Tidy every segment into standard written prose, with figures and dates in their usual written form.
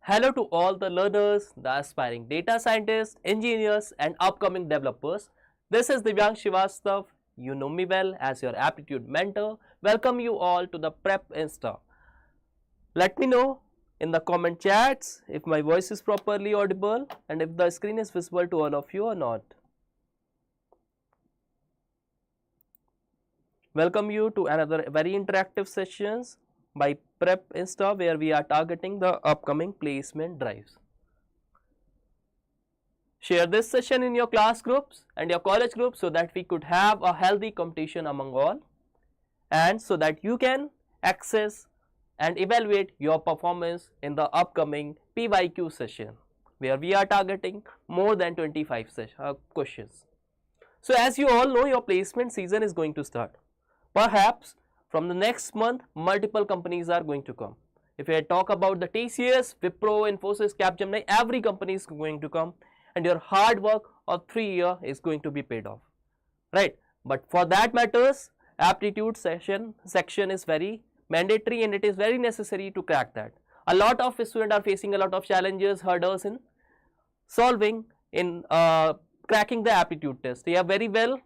Hello to all the learners, the aspiring data scientists, engineers and upcoming developers. This is Divyang Shivastav. You know me well as your aptitude mentor. Welcome you all to the Prep Insta. Let me know in the comment chats if my voice is properly audible and if the screen is visible to all of you or not. Welcome you to another very interactive sessions by Prep Insta, where we are targeting the upcoming placement drives. Share this session in your class groups and your college groups so that we could have a healthy competition among all, and so that you can access and evaluate your performance in the upcoming PYQ session, where we are targeting more than 25 questions. So as you all know, your placement season is going to start. Perhaps from the next month, multiple companies are going to come. If I talk about the TCS, Wipro, Infosys, Capgemini, every company is going to come, and your hard work of 3 years is going to be paid off, right? But for that matters, aptitude section is very mandatory, and it is very necessary to crack that. A lot of students are facing a lot of challenges, hurdles in solving in cracking the aptitude test. They are very well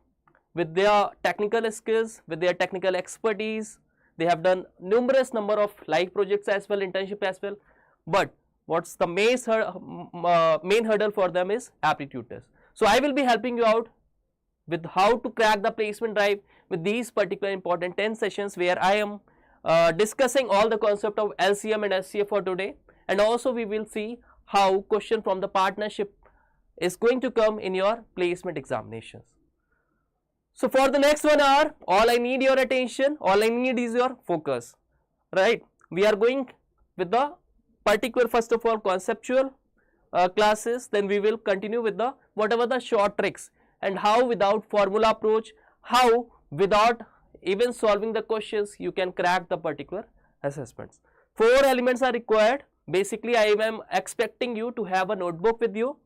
with their technical skills, with their technical expertise. They have done numerous number of live projects as well, internship as well. But what's the main hurdle for them is aptitude test. So I will be helping you out with how to crack the placement drive with these particular important 10 sessions, where I am discussing all the concept of LCM and SCF for today, and also we will see how question from the partnership is going to come in your placement examinations. So for the next 1 hour, all I need your attention, all I need is your focus, right? We are going with the particular, first of all, conceptual classes, then we will continue with the whatever the short tricks, and how without formula approach, how without even solving the questions you can crack the particular assessments. 4 elements are required. Basically, I am expecting you to have a notebook with you,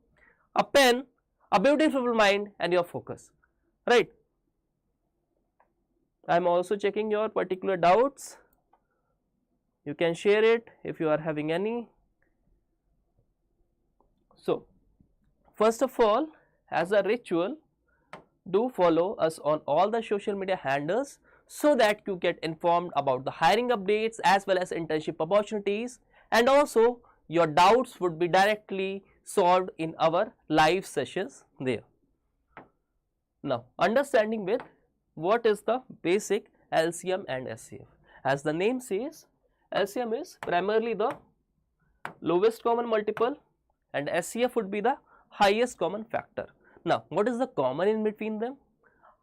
a pen, a beautiful mind and your focus, right? I am also checking your particular doubts. You can share it if you are having any. So, first of all, as a ritual, do follow us on all the social media handles so that you get informed about the hiring updates as well as internship opportunities, and also your doubts would be directly solved in our live sessions there. Now, understanding with what is the basic LCM and SCF. As the name says, LCM is primarily the lowest common multiple and SCF would be the highest common factor. Now, what is the common in between them?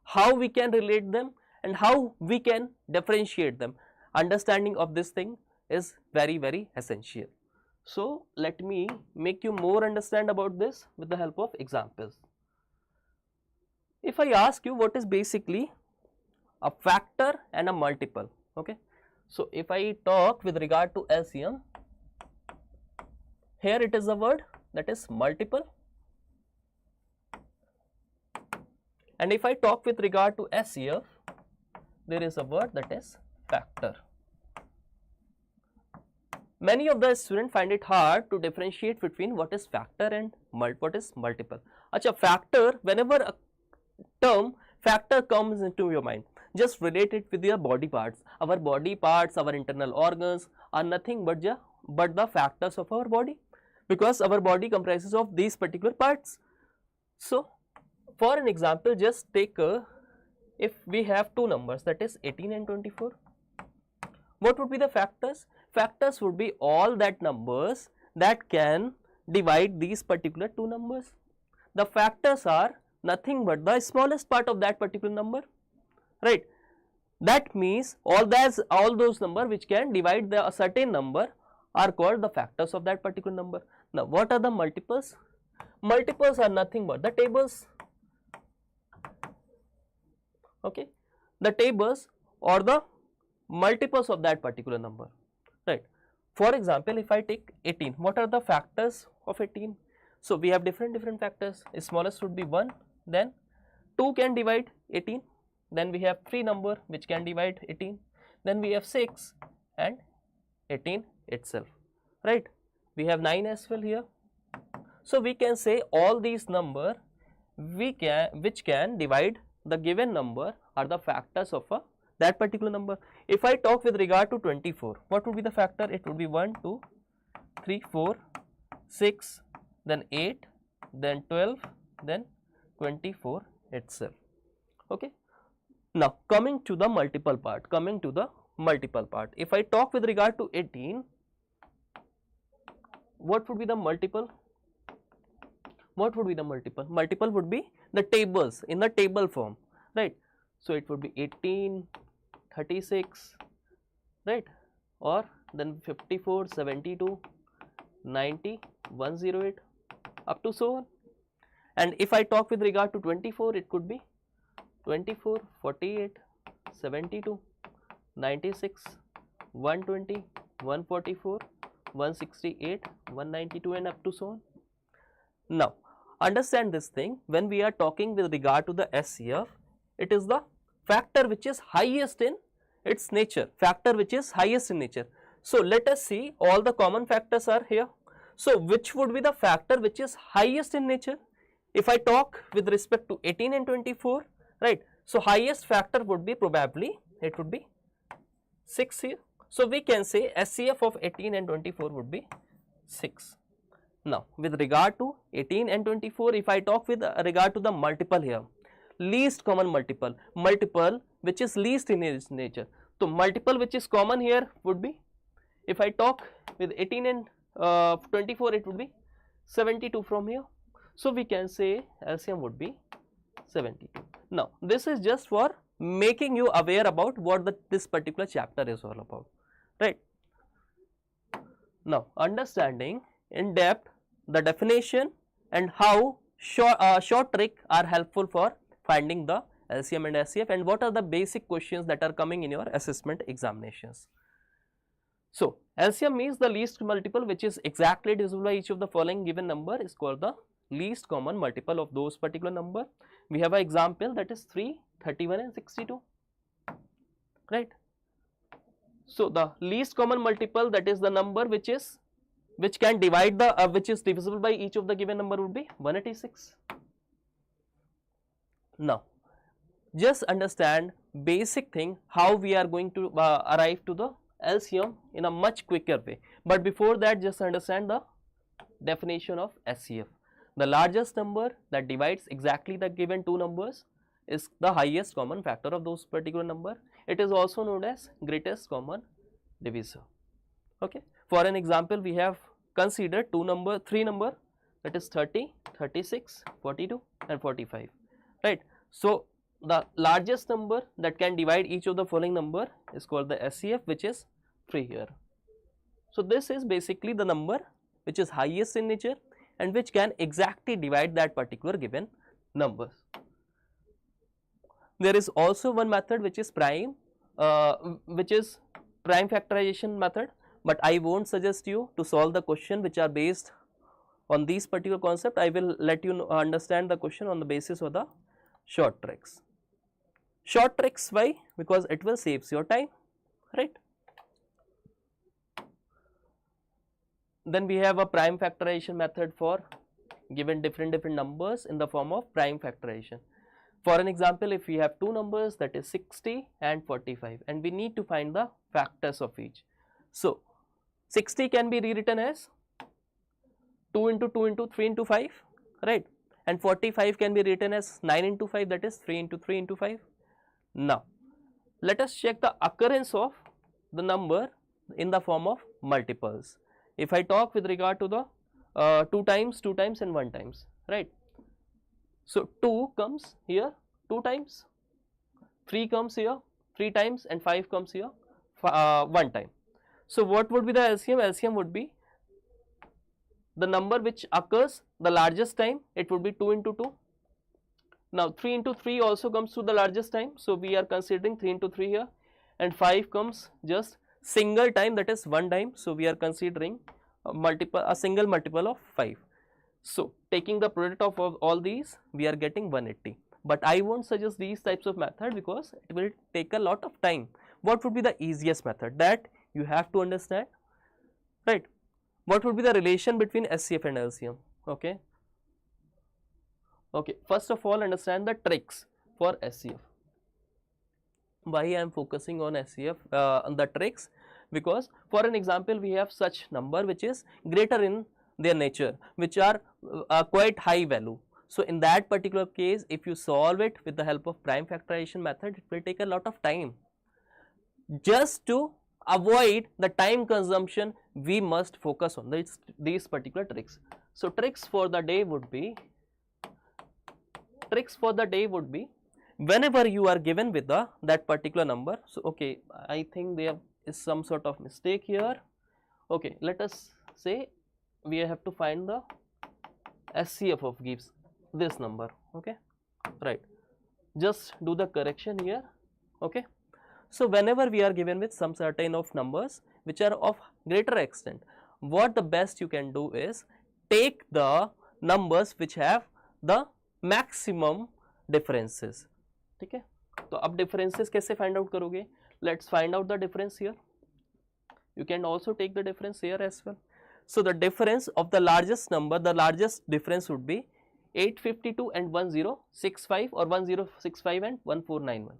How we can relate them and how we can differentiate them? Understanding of this thing is very essential. So, let me make you more understand about this with the help of examples. If I ask you what is basically a factor and a multiple, okay. So, if I talk with regard to LCM, here it is a word that is multiple, and if I talk with regard to SCF, there is a word that is factor. Many of the students find it hard to differentiate between what is factor and what is multiple. Acha, factor, whenever a term factor comes into your mind, just relate it with your body parts. Our body parts, our internal organs are nothing but the factors of our body, because our body comprises of these particular parts. So, for an example, just take if we have 2 numbers, that is 18 and 24, what would be the factors? Factors would be all that numbers that can divide these particular 2 numbers. The factors are nothing but the smallest part of that particular number, right? That means all those numbers which can divide a certain number are called the factors of that particular number. Now, what are the multiples? Multiples are nothing but the tables, okay, the tables or the multiples of that particular number, right? For example, if I take 18, what are the factors of 18? So, we have different factors. The smallest would be 1, then 2 can divide 18, then we have 3 number which can divide 18, then we have 6 and 18 itself, right? we have 9 as well here. So we can say all these number which can divide the given number are the factors of that particular number. If I talk with regard to 24, what would be the factor? It would be 1, 2, 3, 4, 6, then 8, then 12, then 24 itself. Okay. Now coming to the multiple part, if I talk with regard to 18, what would be the multiple? Multiple would be the tables in the table form, right? So it would be 18, 36, right? Or then 54, 72, 90, 108 up to so on. And if I talk with regard to 24, it could be 24, 48, 72, 96, 120, 144, 168, 192 and up to so on. Now understand this thing, when we are talking with regard to the SCF, it is the factor which is highest in its nature, So let us see, all the common factors are here. So which would be the factor which is highest in nature? If I talk with respect to 18 and 24, right? So highest factor would be probably, it would be 6 here. So we can say SCF of 18 and 24 would be 6. Now with regard to 18 and 24, if I talk with regard to the multiple here, least common multiple which is least in its nature. So multiple which is common here would be, if I talk with 18 and 24, it would be 72 from here. So we can say LCM would be 72. Now this is just for making you aware about what this particular chapter is all about, right? Now understanding in depth the definition and how short trick are helpful for finding the LCM and SCF, and what are the basic questions that are coming in your assessment examinations. So LCM means the least multiple which is exactly divisible by each of the following given number is called the least common multiple of those particular number. We have an example, that is 3, 31 and 62, right? So the least common multiple, that is the number which can divide the which is divisible by each of the given number, would be 186. Now just understand basic thing how we are going to arrive to the LCM in a much quicker way, but before that just understand the definition of SCF. The largest number that divides exactly the given two numbers is the highest common factor of those particular number. It is also known as greatest common divisor. Okay. For an example, we have considered three number, that is 30, 36, 42 and 45, right? So the largest number that can divide each of the following number is called the SCF, which is 3 here. So this is basically the number which is highest in nature and which can exactly divide that particular given numbers. There is also one method which is prime factorization method, but I won't suggest you to solve the question which are based on these particular concept. I will let you understand the question on the basis of the short tricks. Short tricks, why? Because it will saves your time, right? Then we have a prime factorization method for given different numbers in the form of prime factorization. For an example, if we have two numbers, that is 60 and 45, and we need to find the factors of each. So 60 can be rewritten as 2 into 2 into 3 into 5, right? And 45 can be written as 9 into 5, that is 3 into 3 into 5. Now let us check the occurrence of the number in the form of multiples. If I talk with regard to the 2 times and 1 times, right? So 2 comes here 2 times, 3 comes here 3 times and 5 comes here 1 time. So what would be the LCM? LCM would be the number which occurs the largest time, it would be 2 into 2. Now 3 into 3 also comes to the largest time, so we are considering 3 into 3 here, and 5 comes just single time, that is 1 time, so we are considering a single multiple of 5. So taking the product of all these, we are getting 180. But I won't suggest these types of method because it will take a lot of time. What would be the easiest method? That you have to understand, right? what would be the relation between SCF and LCM? Okay. Okay, first of all understand the tricks for SCF. Why I am focusing on SCF, on the tricks? Because for an example we have such number which is greater in their nature, which are quite high value. So in that particular case, if you solve it with the help of prime factorization method, it will take a lot of time. Just to avoid the time consumption, we must focus on these particular tricks. So tricks for the day would be, whenever you are given with that particular number. So okay, I think there is some sort of mistake here. Okay, let us say we have to find the SCF of gives this number. Okay, right, just do the correction here. Okay, so whenever we are given with some certain of numbers which are of greater extent, what the best you can do is take the numbers which have the maximum differences. ठीक है, तो अब differences कैसे find out करोगे? Let's find out the difference here. You can also take the difference here as well. So the difference of the largest number, the largest difference would be 852 and 1065, or 1065 and 1491.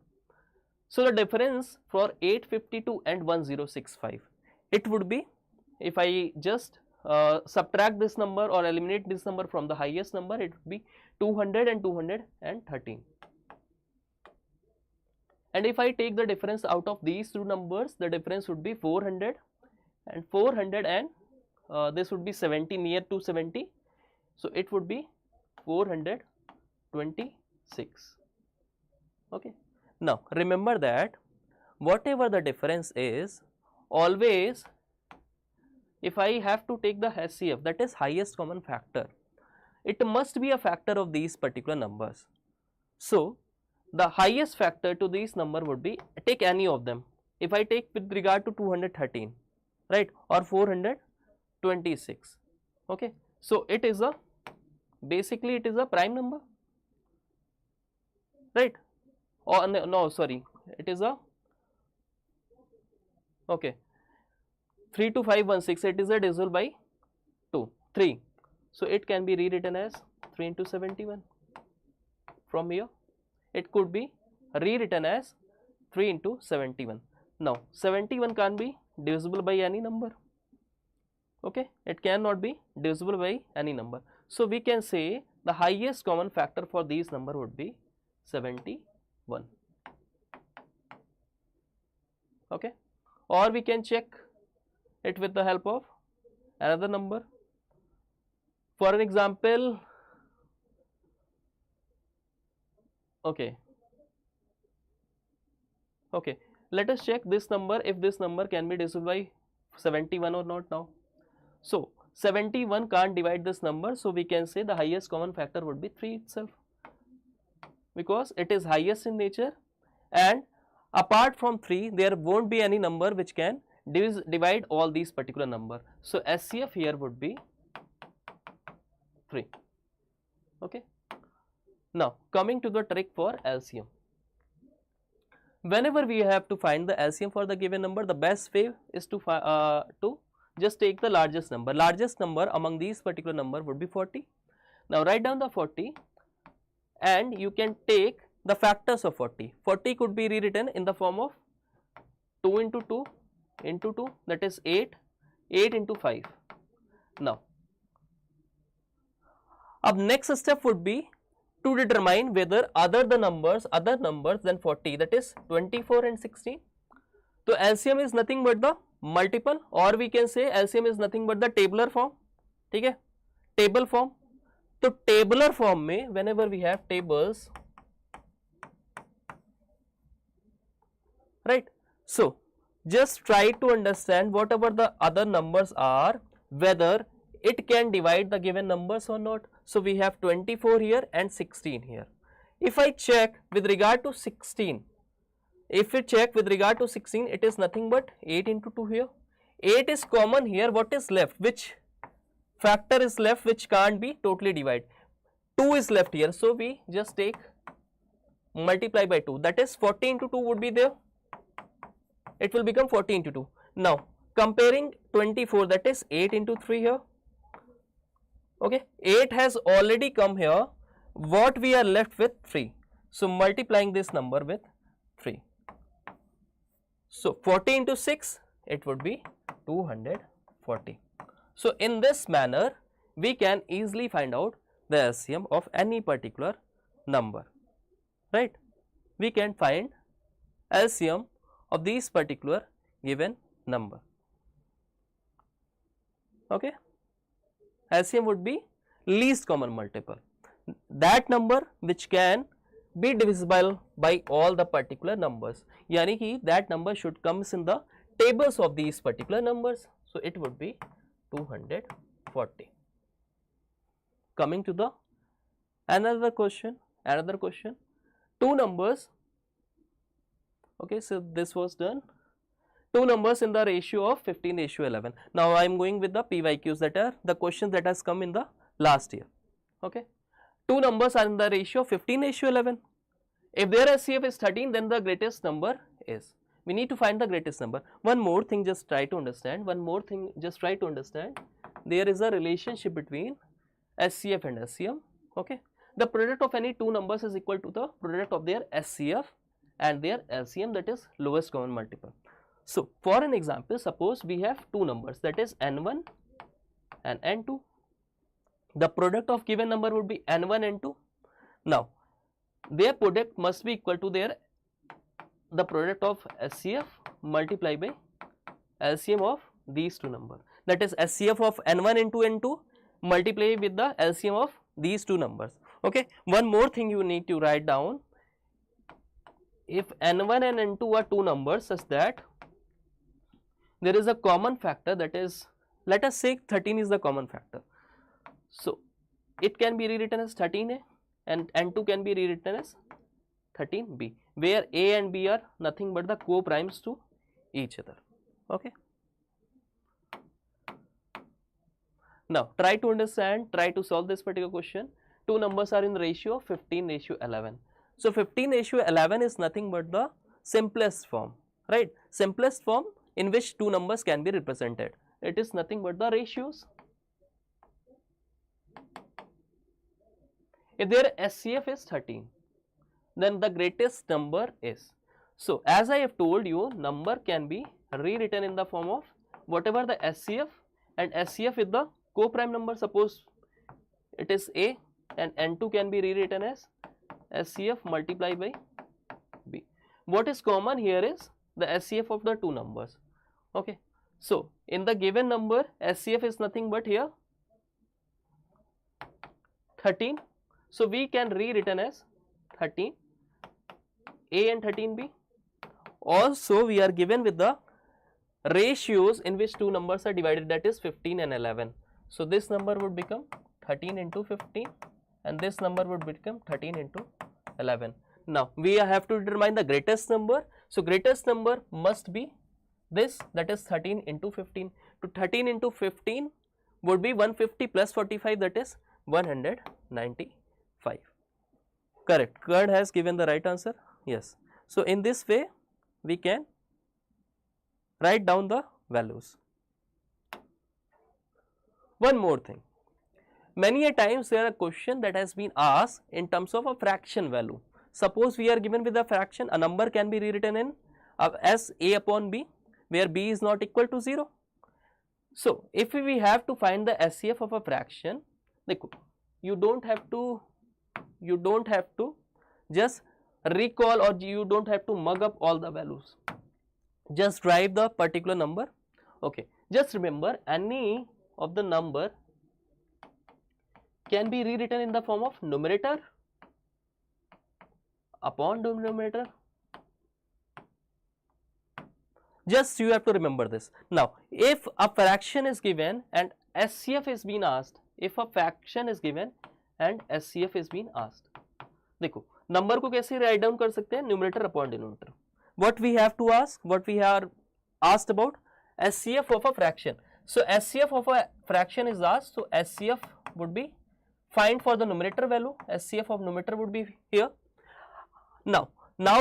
So the difference for 852 and 1065, it would be, if I just subtract this number or eliminate this number from the highest number, it would be 200 and 213. And if I take the difference out of these two numbers, the difference would be 400 and 400, and this would be 70, near to 70. So it would be 426. Okay. Now remember that whatever the difference is, always if I have to take the HCF, that is highest common factor, it must be a factor of these particular numbers. So the highest factor to these number would be, take any of them. If I take with regard to 213, right, or 426, okay, so it is a, basically it is a prime number, right, or no sorry, it is a, okay, 32516, it is a divisible by 3, so it can be rewritten as 3 into 71. From here it could be rewritten as 3 into 71. Now 71 can't be divisible by any number. Okay, it cannot be divisible by any number. So we can say the highest common factor for these number would be 71. Okay, or we can check it with the help of another number. For an example, okay, let us check this number, if this number can be divisible by 71 or not now. So 71 can't divide this number, so we can say the highest common factor would be 3 itself, because it is highest in nature, and apart from 3 there won't be any number which can divide all these particular number. So SCF here would be 3. Okay. Now coming to the trick for LCM. Whenever we have to find the LCM for the given number, the best way is to just take the largest number. Largest number among these particular number would be 40. Now write down the 40, and you can take the factors of 40. 40 could be rewritten in the form of 2 into 2 into 2, that is 8, 8 into 5. Now next step would be to determine whether other numbers than 40, that is 24 and 16. So LCM is nothing but the multiple, or we can say LCM is nothing but the tabular form. ठीक है, table form. तो tabular form में whenever we have tables, right, so just try to understand whatever the other numbers are, whether it can divide the given numbers or not. So we have 24 here and 16 here. If I check with regard to 16, it is nothing but 8 into 2 here. 8 is common here. What is left? Which factor is left which can't be totally divided? 2 is left here. So we just take multiply by 2. That is 40 into 2 would be there. It will become 40 into 2. Now comparing 24, that is 8 into 3 here. Okay, 8 has already come here. What we are left with? 3. So multiplying this number with 3. So 40 into 6, it would be 240. So in this manner, we can easily find out the LCM of any particular number, right? We can find LCM of these particular given number. Okay, LCM would be least common multiple, that number which can be divisible by all the particular numbers, yani ki that number should comes in the tables of these particular numbers. So it would be 240. Coming to the another question, two numbers. Okay, so this was done. Two numbers in the ratio of 15:11. Now I am going with the PYQs, that are the questions that has come in the last year. Okay, two numbers are in the ratio of 15:11. If their SCF is 13, then the greatest number is. We need to find the greatest number. One more thing, just try to understand. There is a relationship between SCF and SCM. Okay, the product of any two numbers is equal to the product of their SCF and their LCM, that is lowest common multiple. So for an example, suppose we have two numbers, that is N1 and N2. The product of given number would be N1 and N2. Now their product must be equal to the product of SCF multiplied by LCM of these two numbers, that is SCF of N1 into N2 multiply with the LCM of these two numbers. Okay, one more thing you need to write down. If N1 and N2 are two numbers such that there is a common factor, that is, let us say 13 is the common factor. So it can be rewritten as 13A and N2 can be rewritten as 13B, where A and B are nothing but the co-primes to each other. Okay. Now try to understand, try to solve this particular question. Two numbers are in the ratio of 15:11. So 15:11 is nothing but the simplest form, right? Simplest form in which two numbers can be represented. It is nothing but the ratios. If their SCF is 13, then the greatest number is. So as I have told you, number can be rewritten in the form of whatever the SCF, and SCF is the co-prime number. Suppose it is A, and N2 can be rewritten as SCF multiplied by B. What is common here is the SCF of the two numbers. Okay, so in the given number, SCF is nothing but here 13. So we can rewritten as 13A and 13B. Also we are given with the ratios in which two numbers are divided, that is 15 and 11. So this number would become 13 into 15 and this number would become 13 into 11. Now we have to determine the greatest number. So greatest number must be this, that is 13 into 15. To 13 into 15 would be 150 plus 45, that is 195. Correct. Kurt has given the right answer. Yes. So in this way we can write down the values. One more thing. Many a times there are question that has been asked in terms of a fraction value. Suppose we are given with a fraction, a number can be rewritten in as A upon B, where B is not equal to 0. So if we have to find the SCF of a fraction, you don't have to just recall, or you don't have to mug up all the values. Just drive the particular number. Okay, just remember, any of the number can be rewritten in the form of numerator upon denominator. Just you have to remember this. Now if a fraction is given and SCF is being asked, if a fraction is given and SCF is being asked, देखो number को कैसे write down कर सकते हैं, numerator upon denominator. What we have to ask, what we are asked about, SCF of a fraction. So SCF of a fraction is asked, so SCF would be find for the numerator value, SCF of numerator would be here. Now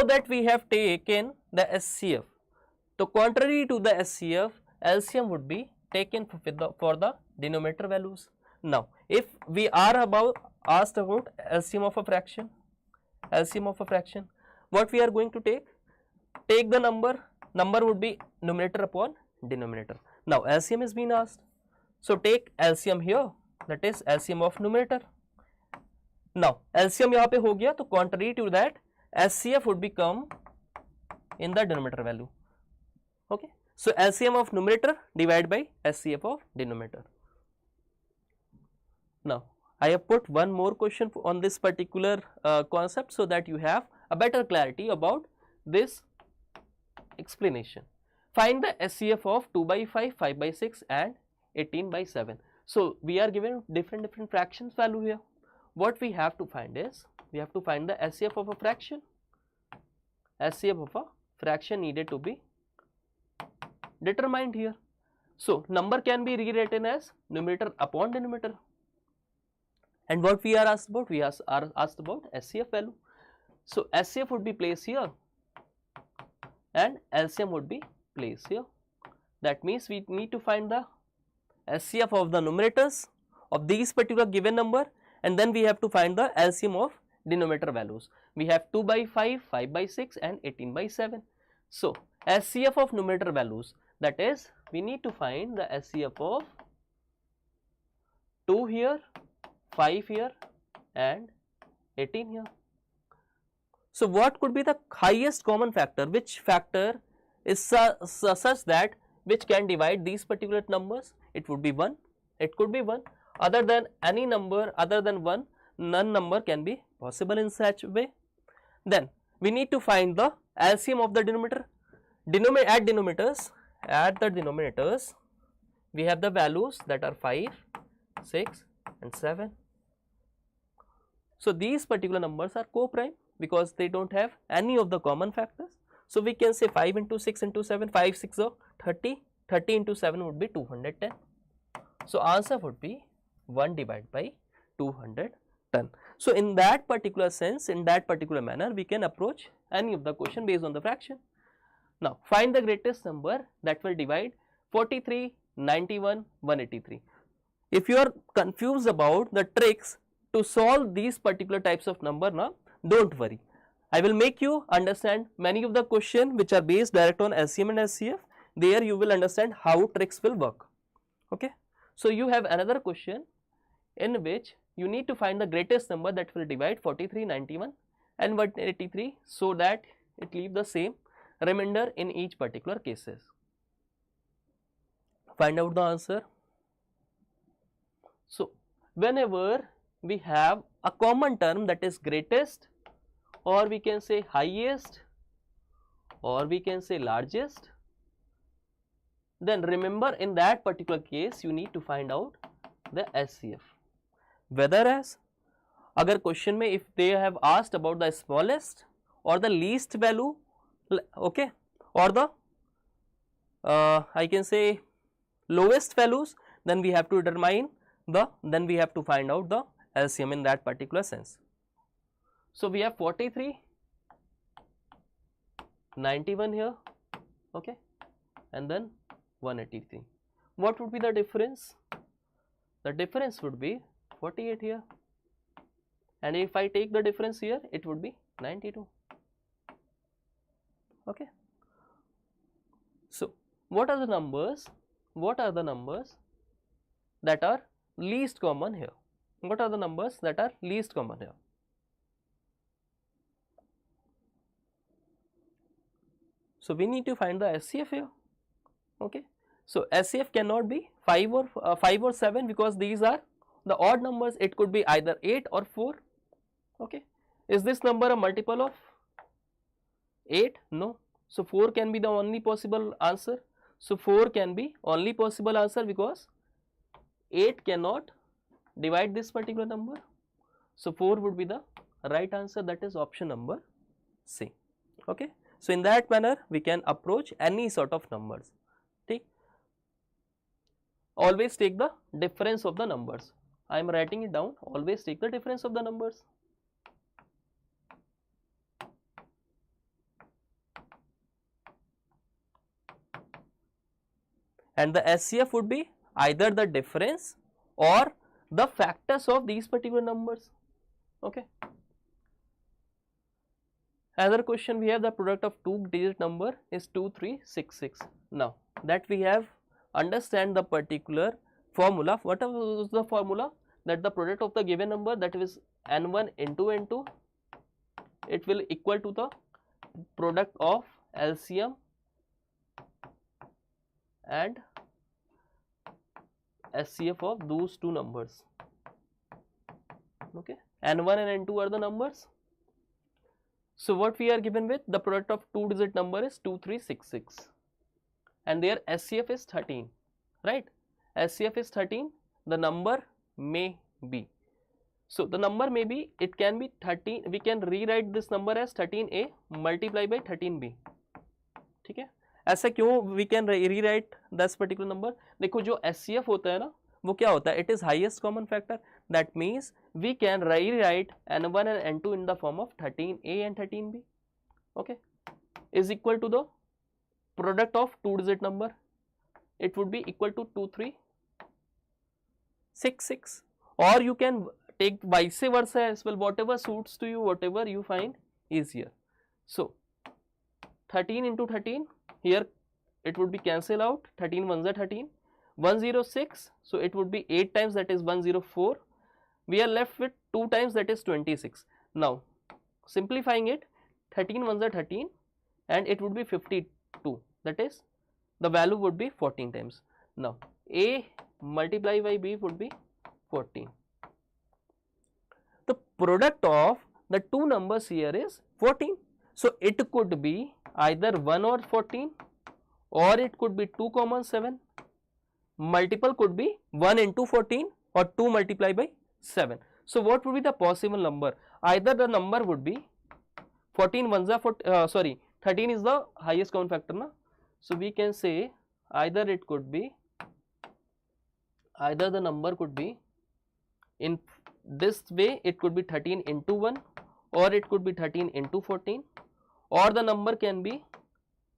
that we have taken the SCF, so contrary to the SCF, LCM would be taken for the denominator values. Now, if we are asked about LCM of a fraction, what we are going to take? Take the number would be numerator upon denominator. Now, LCM is being asked. So, take LCM here, that is LCM of numerator. Now, LCM यहाँ पे हो गया, तो contrary to that, SCF would become in the denominator value. Okay. So, LCM of numerator divided by SCF of denominator. Now, I have put one more question on this particular concept so that you have a better clarity about this explanation. Find the SCF of 2 by 5, 5 by 6 and 18 by 7. So, we are given different fractions value here. What we have to find is, we have to find the SCF of a fraction. SCF of a fraction needed to be determined here. So, number can be rewritten as numerator upon denominator. And what we are asked about? We are asked about SCF value. So, SCF would be placed here and LCM would be placed here. That means we need to find the SCF of the numerators of these particular given number, and then we have to find the LCM of denominator values. We have 2 by 5, 5 by 6 and 18 by 7. So, SCF of numerator values, that is we need to find the SCF of 2 here, 5 here and 18 here. So, what could be the highest common factor? Which factor is such that which can divide these particular numbers? It would be 1. It could be 1. Other than any number other than 1, none number can be possible in such way. Then we need to find the LCM of the denominator. At the denominators, we have the values that are 5, 6 and 7. So, these particular numbers are co-prime because they do not have any of the common factors. So, we can say 5 into 6 into 7, 5 6 are 30, 30 into 7 would be 210. So, answer would be 1 divided by 210. So, in that particular sense, in that particular manner, we can approach any of the question based on the fraction. Now, find the greatest number that will divide 43, 91, 183. If you are confused about the tricks to solve these particular types of number, now don't worry. I will make you understand many of the question which are based direct on LCM and SCF. There you will understand how tricks will work. Okay. So, you have another question in which you need to find the greatest number that will divide 43, 91 and 183 so that it leave the same remainder in each particular cases. Find out the answer. So, whenever we have a common term that is greatest, or we can say highest, or we can say largest, then remember in that particular case you need to find out the SCF. Whether as agar question mein if they have asked about the smallest or the least value, okay, or the I can say lowest values, then we have to determine then we have to find out the LCM in that particular sense. So, we have 43, 91 here, okay, and then 183. What would be the difference? The difference would be 48 here, and if I take the difference here, it would be 92. Okay. So, what are the numbers? What are the numbers that are least common here? What are the numbers that are least common here? So, we need to find the SCF here. Okay. So, SCF cannot be 5 or 7 because these are the odd numbers. It could be either 8 or 4. Okay. Is this number a multiple of 8? No. So, 4 can be the only possible answer. So, 4 can be only possible answer because 8 cannot divide this particular number. So, 4 would be the right answer, that is option number C. Okay. So, in that manner we can approach any sort of numbers. Okay. Always take the difference of the numbers. I am writing it down. Always take the difference of the numbers. and the SCF would be either the difference or the factors of these particular numbers. Okay. Another question we have, the product of two digit number is 2366. Now that we have understand the particular formula, what was the formula? That the product of the given number, that is n1 into n2, it will equal to the product of LCM and SCF of those two numbers. Okay, n1 and n2 are the numbers. So what we are given with, the product of two digit number is 2366 and their SCF is 13, right? SCF is 13, the number may be. So the number may be, it can be 13, we can rewrite this number as 13A multiplied by 13B. ठीक है, ऐसा क्यों we can rewrite this particular number? देखो जो SCF होता है ना, वो क्या होता है? It is highest common factor. That means we can rewrite n1 and n2 in the form of 13A and 13B. Okay, is equal to the product of two digit number. It would be equal to 2366, or you can take vice versa as well, whatever suits to you, whatever you find easier. So 13 into 13, here it would be cancel out, 13 ones are 13, 106, so it would be 8 times, that is 104. We are left with 2 times, that is 26. Now simplifying it, 13 ones are 13 and it would be 52, that is the value would be 14 times. Now A multiplied by B would be 14. The product of the two numbers here is 14. So it could be either 1 or 14, or it could be 2 comma 7. Multiple could be 1 into 14 or 2 multiplied by 7. So what would be the possible number? Either the number would be 14 ones are 13 is the highest common factor na? So we can say either it could be, either the number could be in this way, it could be 13 into 1, or it could be 13 into 14, or the number can be,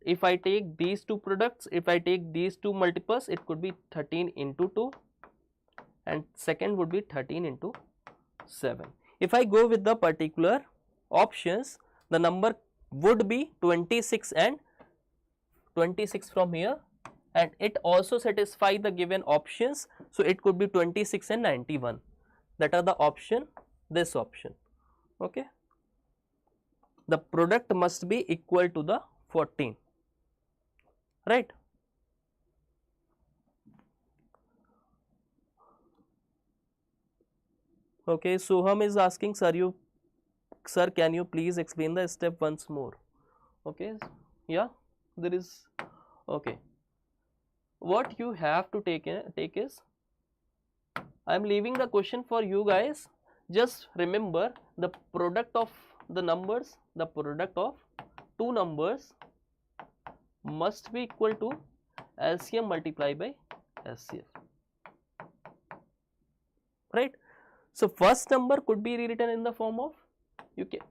if I take these two products, if I take these two multiples, it could be 13 into 2 and second would be 13 into 7. If I go with the particular options, the number would be 26 and 26 from here, and it also satisfy the given options, so it could be 26 and 91. That are the option, this option. Okay, the product must be equal to the 14, right? Okay, Soham is asking, sir, can you please explain the step once more? Okay, yeah, there is, okay. What you have to take is, I am leaving the question for you guys. Just remember the product of the numbers, the product of two numbers must be equal to LCM multiplied by SCF, right? So first number could be rewritten in the form of, you can,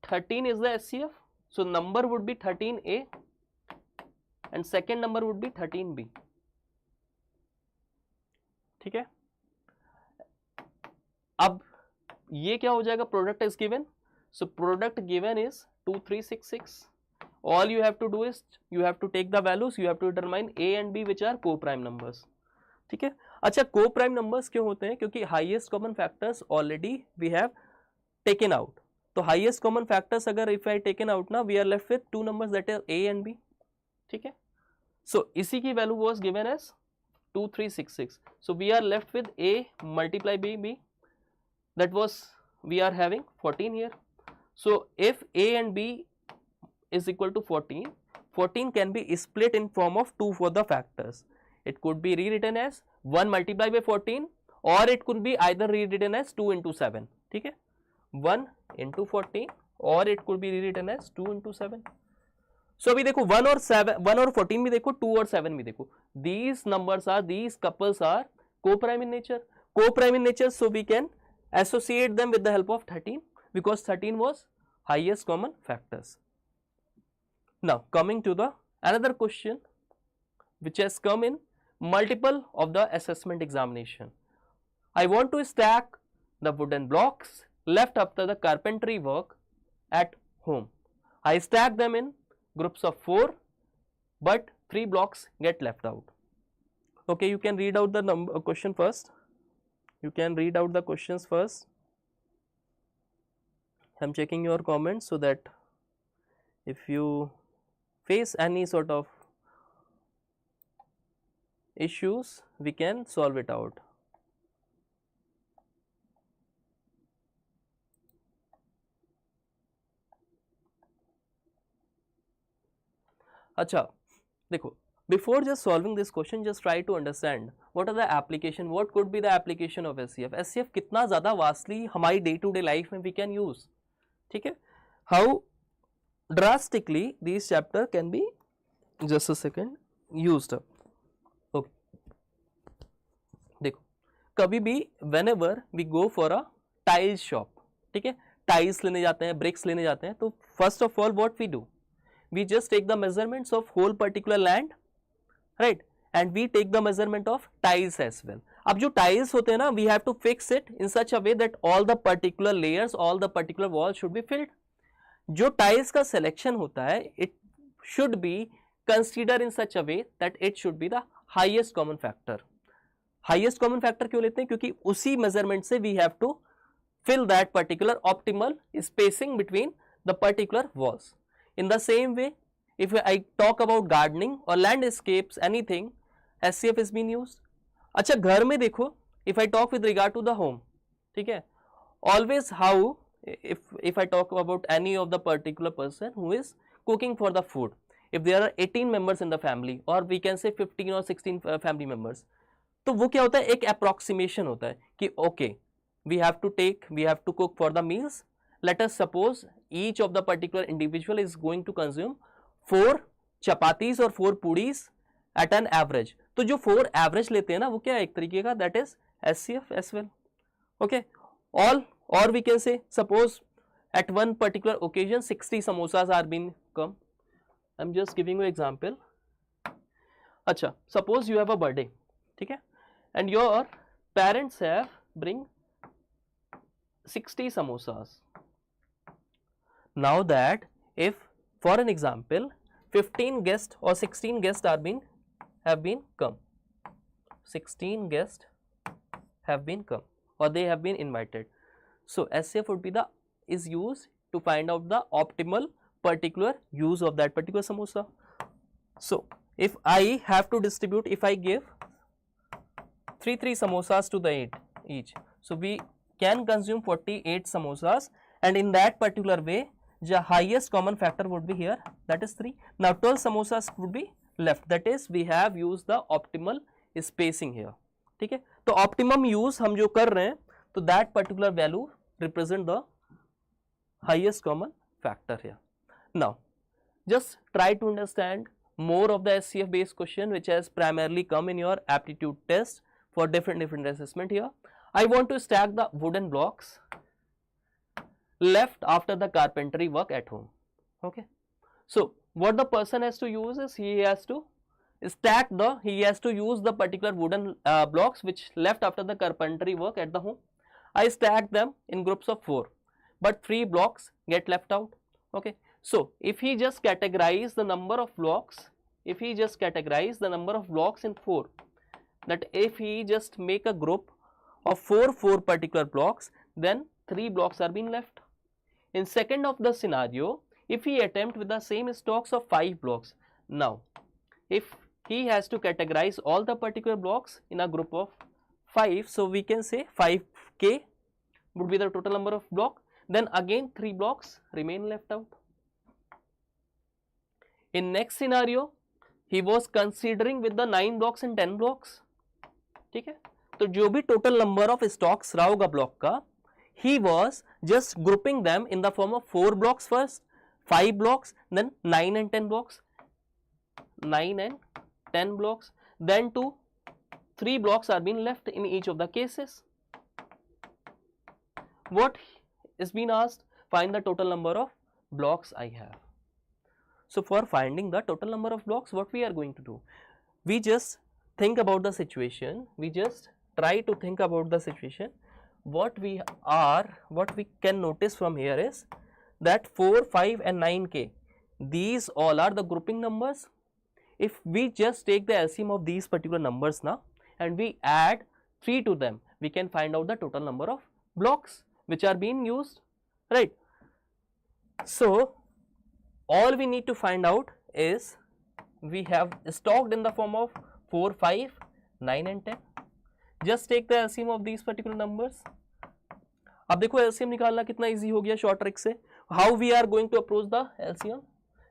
13 is the SCF, so number would be 13A and second number would be 13B. ठीक है, अब ये क्या हो जाएगा, product is given, so product given is 2366. All you have to do is you have to take the values, you have to determine A and B which are co-prime numbers. ठीक है, अच्छा co-prime numbers क्यों होते हैं? क्योंकि highest common factors already we have taken out. तो highest common factors अगर if I taken out ना, we are left with two numbers that is A and B. ठीक है, so इसी की value was given as 2366. So we are left with A multiplied by B, that was we are having 14 here. So if A and B is equal to 14, 14 can be split in form of 2 for the factors. It could be rewritten as 1 multiplied by 14, or it could be either rewritten as 2 into 7. ठीक है, 1 into 14 or it could be rewritten as 2 into 7. So अभी देखो 1 और 14 भी देखो, 2 और 7 भी देखो, these numbers are, these couples are co-prime in nature. Co-prime in nature, so we can associate them with the help of 13 because 13 was highest common factors. Now coming to the another question which has come in multiple of the assessment examination. I want to stack the wooden blocks left after the carpentry work at home. I stack them in groups of 4, but 3 blocks get left out. Okay, you can read out the question first. You can read out the questions first. I am checking your comments so that if you face any sort of issues, we can solve it out. अच्छा, देखो, before just solving this question, just try to understand what are the application, what could be the application of SCF. SCF कितना ज़्यादा vastly हमारी day to day life में we can use, ठीक है? How drastically these chapter can be, just a second, used up. Okay, देखो, कभी भी whenever we go for a tiles shop, ठीक है, टाइल्स लेने जाते हैं, ब्रिक्स लेने जाते हैं, तो first of all what we do, we just take the measurements of whole particular land, right, and we take the measurement of tiles as well. अब जो tiles होते हैं ना, we have to fix it in such a way that all the particular layers, all the particular walls should be filled. जो tiles का selection होता है, it should be considered in such a way that it should be the highest common factor. Highest common factor क्यों लेते हैं? क्योंकि उसी measurement से we have to fill that particular optimal spacing between the particular walls. In the same way, if I talk about gardening or landscapes, anything, SCF is being used. अच्छा, घर में देखो, if I talk with regard to the home, ठीक है, always how, if I talk about any of the particular person who is cooking for the food, if there are 18 members in the family or we can say 15 or 16 family members, तो वो क्या होता है, एक approximation होता है कि okay, we have to cook for the meals. Let us suppose each of the particular individual is going to consume 4 chapatis or 4 puris at an average. तो जो 4 average लेते हैं ना, वो क्या है, एक तरीके का, that is SCF as well. Okay, all, or we can say suppose at one particular occasion 60 samosas are being come. I'm just giving you example. अच्छा, suppose you have a birthday, ठीक है, and your parents have bring 60 samosas. Now that if for an example 15 guests or 16 guests have been come, 16 guests have been come or they have been invited, so SCF would be is used to find out the optimal particular use of that particular samosa. So if I have to distribute, if I give 3 samosas to the each, so we can consume 48 samosas, and in that particular way the highest common factor would be here, that is 3. Now 12 samosas would be left, that is we have used the optimal spacing here, ठीक है. तो optimum use हम जो कर रहे हैं, तो that particular value represent the highest common factor here. Now just try to understand more of the SCF based question which has primarily come in your aptitude test for different assessment. Here I want to stack the wooden blocks left after the carpentry work at home. Okay, so what the person has to use is he has to use the particular wooden blocks which left after the carpentry work at the home. I stack them in groups of 4, but 3 blocks get left out. Okay, so if he just categorize the number of blocks, in 4, that if he just make a group of 4 particular blocks, then 3 blocks are being left. In second of the scenario, if he attempt with the same stocks of 5 blocks, now if he has to categorize all the particular blocks in a group of 5, so we can say 5k would be the total number of block, then again 3 blocks remain left out. In next scenario, he was considering with the 9 blocks and 10 blocks, ठीक है, तो जो भी total number of stocks रहा होगा block का, he was just grouping them in the form of 4 blocks first, 5 blocks, then 9 and 10 blocks, then 3 blocks are being left in each of the cases. What is being asked? Find the total number of blocks I have. So for finding the total number of blocks, what we are going to do? We just think about the situation, we just try to think about the situation. What we can notice from here is that 4, 5 and 9K, these all are the grouping numbers. If we just take the LCM of these particular numbers now and we add 3 to them, we can find out the total number of blocks which are being used, right? So all we need to find out is we have stocked in the form of 4, 5, 9 and 10. Just take the LCM of these particular numbers. अब देखो LCM निकालना कितना easy हो गया short trick से. How we are going to approach the LCM?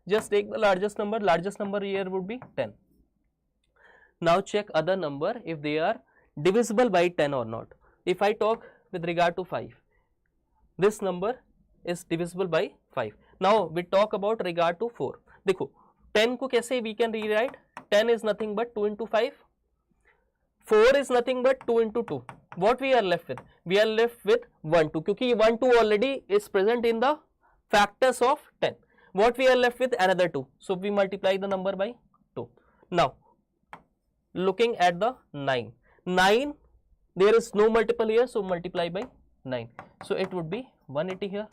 Just take the largest number here would be 10. Now check other number if they are divisible by 10 or not. If I talk with regard to 5, this number is divisible by 5. Now we talk about regard to 4. देखो 10 को कैसे we can rewrite? 10 is nothing but 2 into 5. 4 is nothing but 2 into 2. What we are left with? We are left with 1, 2. क्योंकि 1, 2 already is present in the factors of 10. What we are left with? Another 2. So we multiply the number by 2. Now looking at the 9. 9, there is no multiple here, so multiply by 9. So it would be 180 here.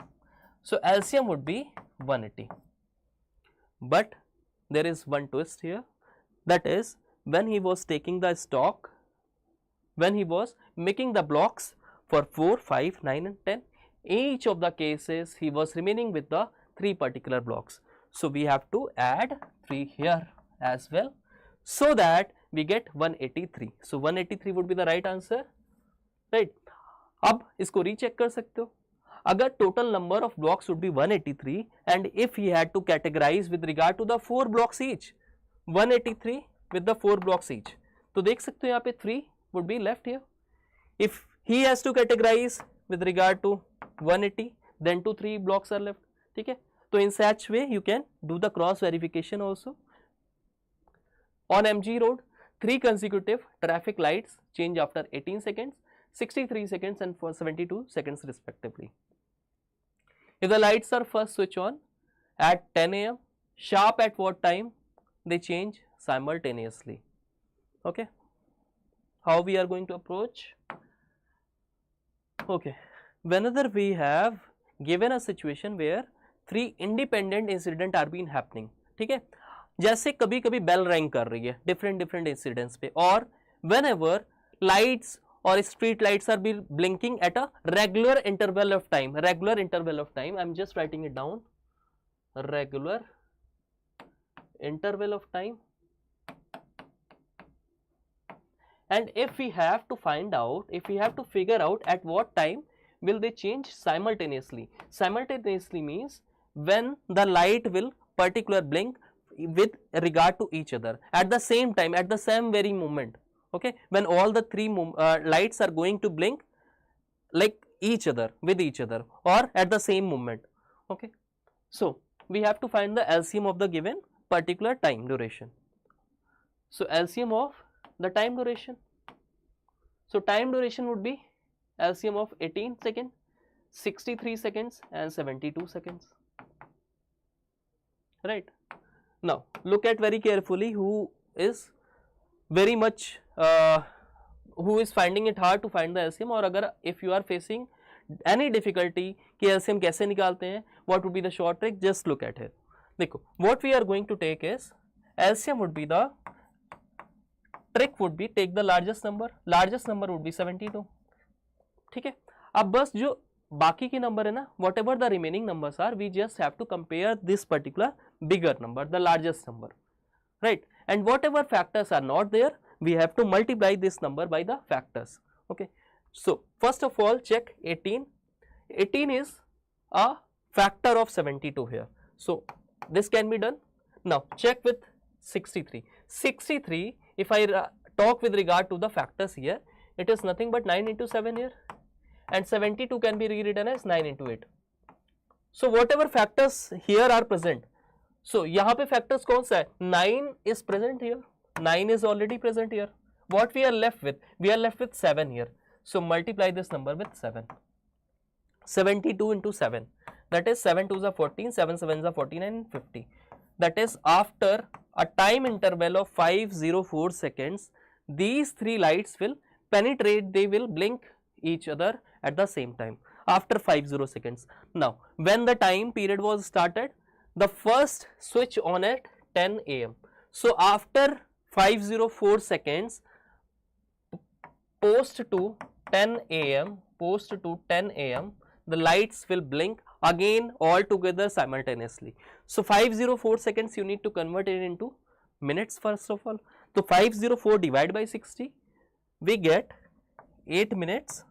So LCM would be 180. But there is one twist here. That is, when he was taking the stock, when he was making the blocks for 4, 5, 9 and 10, each of the cases he was remaining with the 3 particular blocks. So we have to add 3 here as well, so that we get 183. So 183 would be the right answer, right? अब इसको recheck कर सकते हो. अगर total number of blocks would be 183 and if he had to categorize with regard to the 4 blocks each, 183 with the 4 blocks each, तो देख सकते हो यहाँ पे 3 would be left here. If he has to categorize with regard to 180, then 3 blocks are left. ठीक है, तो in such way you can do the cross verification also. On MG road, 3 consecutive traffic lights change after 18 seconds, 63 seconds and 72 seconds respectively. If the lights are first switch on at 10 AM, sharp at what time they change simultaneously? Okay, how we are going to approach? Okay, whenever we have given a situation where 3 independent incident are been happening, ठीक है, जैसे कभी कभी bell ring कर रही है different incidents पे, और वेन एवर लाइट्स और street lights are be blinking at a regular interval of time, I am just writing it down, regular interval of time. And if we have to find out, if we have to figure out at what time will they change simultaneously. Simultaneously means when the light will particular blink with regard to each other at the same time, at the same very moment. Okay, when all the 3 lights are going to blink like each other, with each other, or at the same moment. Okay, so we have to find the LCM of the given particular time duration. So LCM of the time duration. So time duration would be LCM of 18 seconds, 63 seconds and 72 seconds. Right. Now look at very carefully who is very much who is finding it hard to find the LCM, और अगर if you are facing any difficulty कि LCM कैसे निकालते हैं, what would be the short trick, just look at here. देखो, what we are going to take is LCM would be the trick would be take the largest number would be 72. ठीक है, अब बस जो बाकी के नंबर है ना, whatever the remaining numbers are, we just have to compare this particular bigger number, the largest number, right? And whatever factors are not there, we have to multiply this number by the factors. Okay, so first of all check 18. 18 is a factor of 72 here, so this can be done. Now check with 63. 63, if I talk with regard to the factors here, it is nothing but 9 into 7 here, and 72 can be rewritten as 9 into 8. So whatever factors here are present, so यहाँ पे factors कौन सा है, 9 is present here, 9 is already present here. What we are left with? We are left with 7 here. So multiply this number with 7. 72 into 7, that is 7 2s are 14, 7 7s are 49 and 50. That is after a time interval of 504 seconds, these three lights will penetrate, they will blink each other at the same time after 50 seconds. Now, when the time period was started, the first switch on at 10 am. So, after 504 seconds, post to 10 am, the lights will blink again all together simultaneously. So, 504 seconds you need to convert it into minutes first of all. So, 504 divided by 60, we get 8 minutes,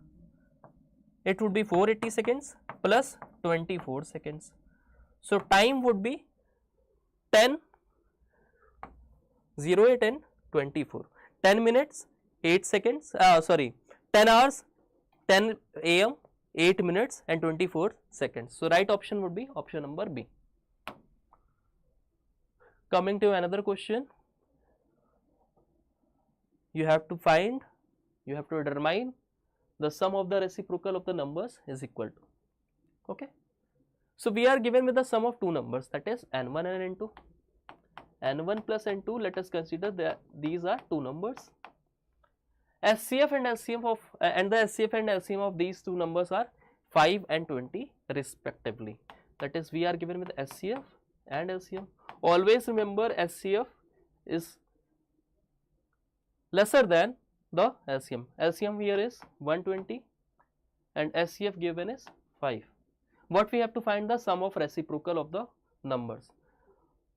it would be 480 seconds plus 24 seconds. So, time would be 10, 08 and 24, 10 minutes, 8 seconds, 10 hours, 10 am, 8 minutes and 24 seconds. So, right option would be option number B. Coming to another question, you have to determine the sum of the reciprocal of the numbers is equal to. Okay. So, we are given with the sum of two numbers, that is n1 and n2. n1 plus n2, let us consider that these are two numbers. SCF and LCM of the SCF and LCM of these two numbers are 5 and 20 respectively. That is, we are given with SCF and LCM. Always remember, SCF is lesser than the LCM. LCM here is 120 and SCF given is 5. What we have to find the sum of reciprocal of the numbers.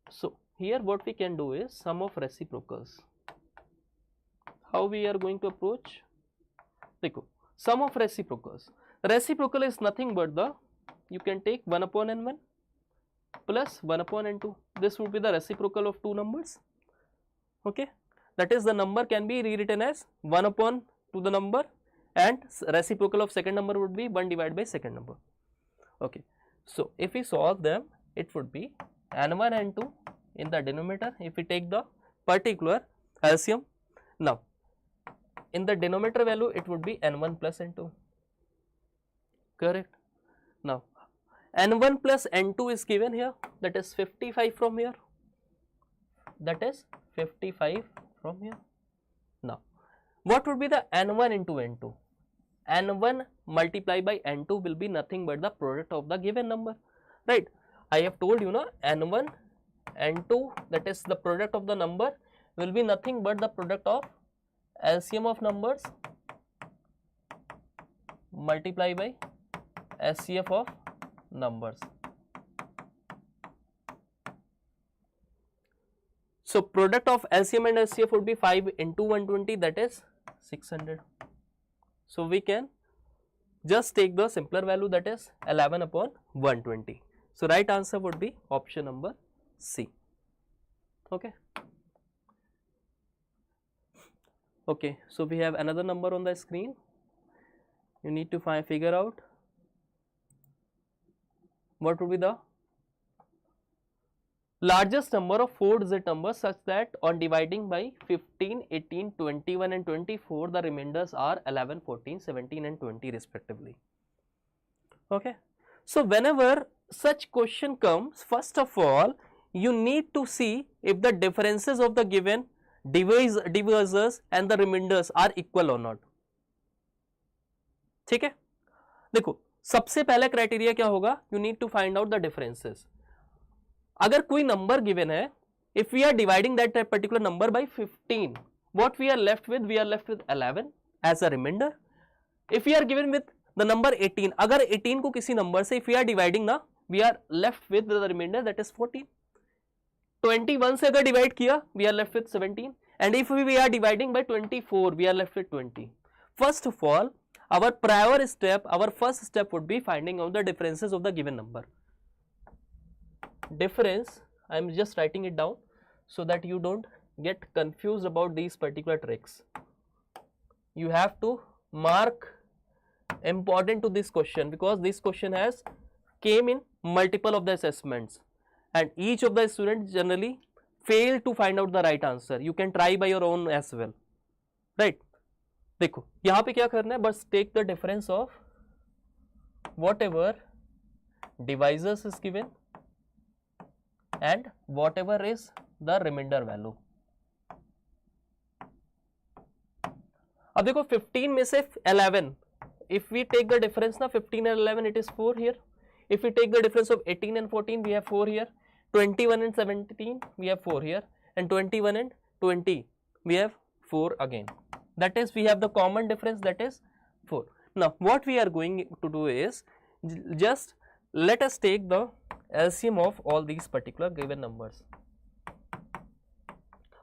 So, here what we can do is sum of reciprocals. How we are going to approach? Dekho, sum of reciprocals. Reciprocal is nothing but the, you can take 1 upon n1 plus 1 upon n2. This would be the reciprocal of two numbers. Okay, that is, the number can be rewritten as 1 upon to the number, and reciprocal of second number would be 1 divided by second number. Okay, so if we solve them, it would be n1 n2 in the denominator. If we take the particular LCM, now in the denominator value it would be n1 plus n2, correct. Now n1 plus n2 is given here, that is 55 from here, that is 55 from here. Now what would be the n1 into n2? n1 multiplied by n2 will be nothing but the product of the given number, right? I have told you, n1 n2, that is the product of the number, will be nothing but the product of LCM of numbers multiply by SCF of numbers. So, product of LCM and SCF would be 5 into 120, that is 600. So, we can just take the simpler value, that is 11 upon 120. So, right answer would be option number C. Okay. Okay, so we have another number on the screen. You need to figure out what would be the largest number of 4-digit numbers such that on dividing by 15, 18, 21 and 24, the remainders are 11, 14, 17 and 20 respectively. Okay. So, whenever such question comes, first of all, you need to see if the differences of the given divisors and the remainders are equal or not. ठीक है, देखो सबसे पहला criteria क्या होगा, you need to find out the differences. अगर कोई number given है, if we are dividing that particular number by 15, what we are left with? We are left with 11 as a remainder. If we are given with the number 18, अगर 18 को किसी number से if we are dividing ना, we are left with the remainder, that is 14. 21 से अगर divide किया, we are left with 17, and if we are dividing by 24, we are left with 20. First of all, our first step would be finding out the differences of the given number. Difference, I am just writing it down so that you don't get confused about these particular tricks. You have to mark important to this question, because this question has came in multiple of the assessments and each of the students generally fail to find out the right answer. You can try by your own as well, right? देखो यहाँ पे क्या करना है, बस take the difference of whatever divisors is given and whatever is the remainder value. अब देखो 15 में से 11, if we take the difference ना 15 and 11 it is 4 here. If we take the difference of 18 and 14 we have 4 here. 21 and 17 we have 4 here, and 21 and 20 we have 4 again. That is, we have the common difference, that is 4. Now what we are going to do is just let us take the LCM of all these particular given numbers.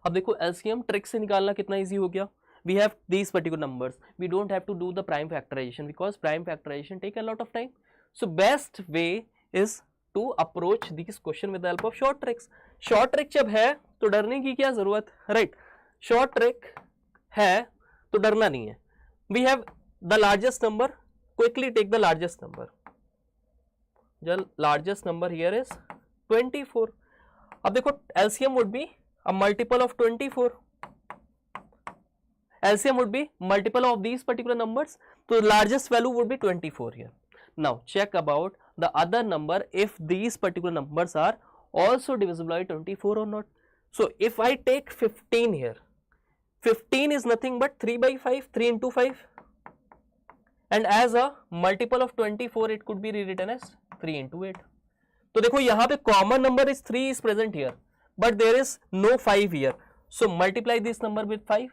अब देखो LCM trick से निकालना कितना easy हो गया. We have these particular numbers. We don't have to do the prime factorization because prime factorization take a lot of time. So best way is to approach these question with the help of short tricks. Short trick जब है तो डरने की क्या जरूरत, right? Short trick है तो डरना नहीं है. We have the largest number. Quickly take the largest number. The largest number here is 24. अब देखो LCM would be a multiple of 24. LCM would be multiple of these particular numbers. So largest value would be 24 here. Now check about the other number if these particular numbers are also divisible by 24 or not. So if I take 15 here, 15 is nothing but 3 by 5, 3 into 5, and as a multiple of 24 it could be rewritten as 3 into 8. तो देखो यहाँ पे common number is 3 is present here, but there is no 5 here. So multiply this number with 5.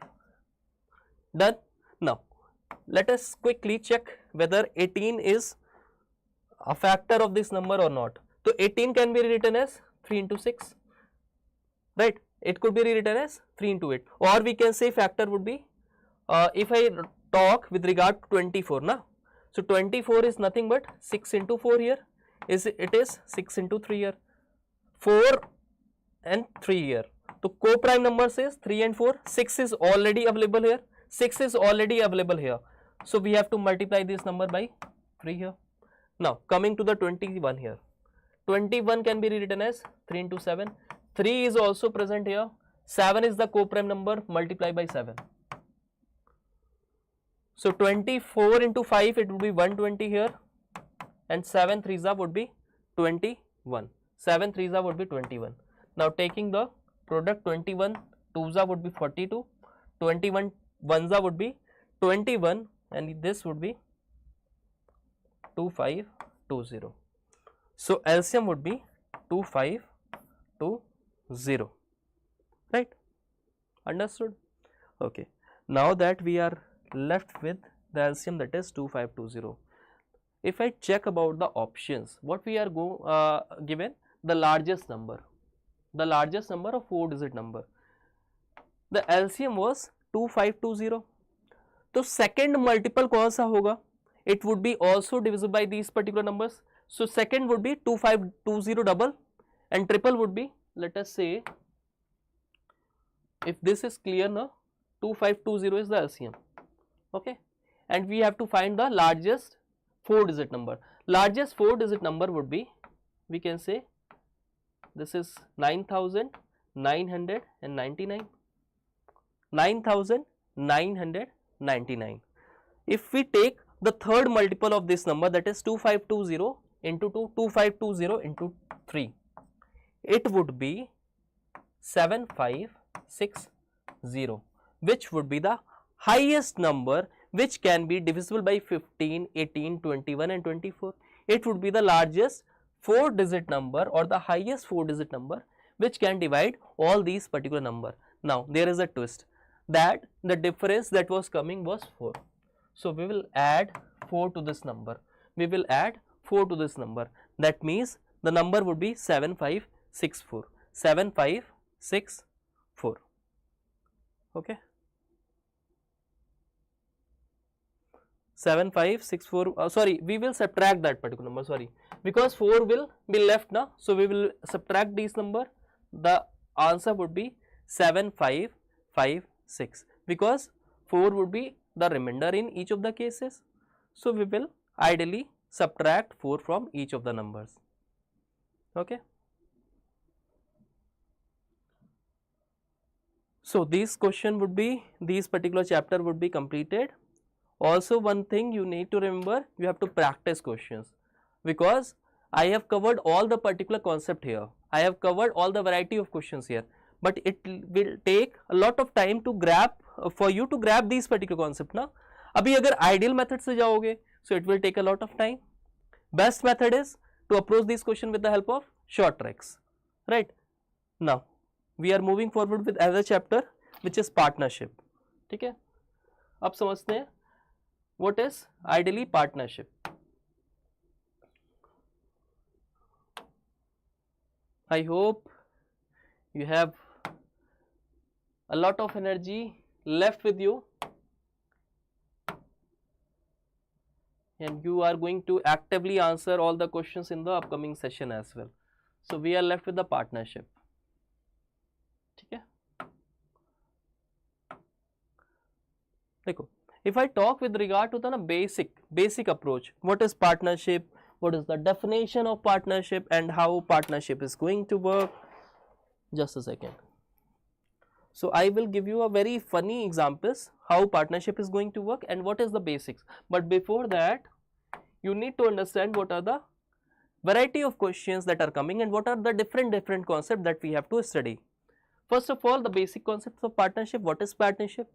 Done. Now let us quickly check whether 18 is a factor of this number or not. So 18 can be written as 3 into 6, right? It could be rewritten as 3 into 8, or we can say factor would be if I talk with regard to 24 now. So 24 is nothing but 6 into 4 here, it is 6 into 3 here, 4 and 3 here. So co-prime numbers is 3 and 4, 6 is already available here, 6 is already available here. So we have to multiply this number by 3 here. Now coming to the 21 here, 21 can be rewritten as 3 into 7, 3 is also present here, 7 is the co-prime number, multiply by 7. So 24 into 5 it would be 120 here, and 7 3s would be 21, 7 3s would be 21. Now taking the product, 21 2s would be 42, 21 1s would be 21, and this would be 2520. So LCM would be 2520, right? Understood? Okay. Now that we are left with the LCM, that is 2520. If I check about the options, what we are given, the largest number of 4-digit number. The LCM was 2520. तो second multiple कौन सा होगा? It would be also divisible by these particular numbers. So second would be 2520 double, and triple would be, let us say, if this is clear now, 2520 is the LCM. Okay, and we have to find the largest 4-digit number. Largest 4-digit number would be, we can say, this is 9999. 9999. If we take the third multiple of this number, that is 2520 into 2, 2520 into 3, it would be 7560, which would be the highest number which can be divisible by 15, 18, 21 and 24. It would be the largest 4-digit number or the highest 4-digit number which can divide all these particular number. Now there is a twist, that the difference that was coming was 4. So we will add 4 to this number. We will add 4 to this number. That means the number would be 7564. 7564. Okay. 7564. Sorry, we will subtract that particular number. Sorry, because 4 will be left now. So we will subtract this number. The answer would be 7556, because 4 would be the remainder in each of the cases. So we will ideally subtract 4 from each of the numbers. Okay. So this question would be, this particular chapter would be completed. Also one thing you need to remember, you have to practice questions, because I have covered all the particular concept here. I have covered all the variety of questions here, but it will take a lot of time to grab for you to grab these particular concept ना, अभी अगर ideal method से जाओगे, so it will take a lot of time. Best method is to approach this question with the help of short tricks, right? Now we are moving forward with another chapter which is partnership. ठीक है, अब समझते हैं what is ideally partnership. I hope you have a lot of energy left with you and you are going to actively answer all the questions in the upcoming session as well. So we are left with the partnership. ठीक है, देखो, if I talk with regard to the basic approach, what is partnership, what is the definition of partnership and how partnership is going to work, just a second. So I will give you a very funny examples how partnership is going to work and what is the basics. But before that, you need to understand what are the variety of questions that are coming and what are the different concepts that we have to study. First of all, the basic concepts of partnership. What is partnership?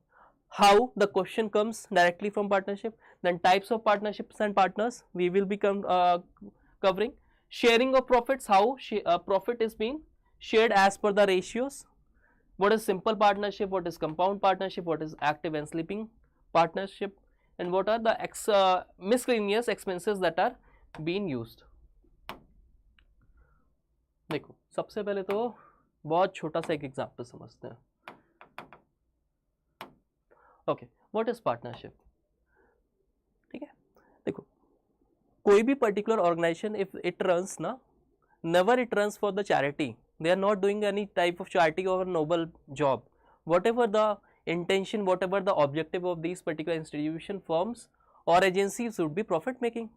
How the question comes directly from partnership. Then types of partnerships and partners we will be covering. Sharing of profits, how profit is being shared as per the ratios. What is simple partnership, what is compound partnership, what is active and sleeping partnership, and what are the miscellaneous expenses that are being used. देखो, सबसे पहले तो बहुत छोटा सा एक example समझते हैं. Okay, what is partnership. ठीक है, देखो, कोई भी particular organisation if it runs ना, never it runs for the charity. They are not doing any type of charity or noble job. Whatever the intention, whatever the objective of these particular institution, firms or agencies should be profit making,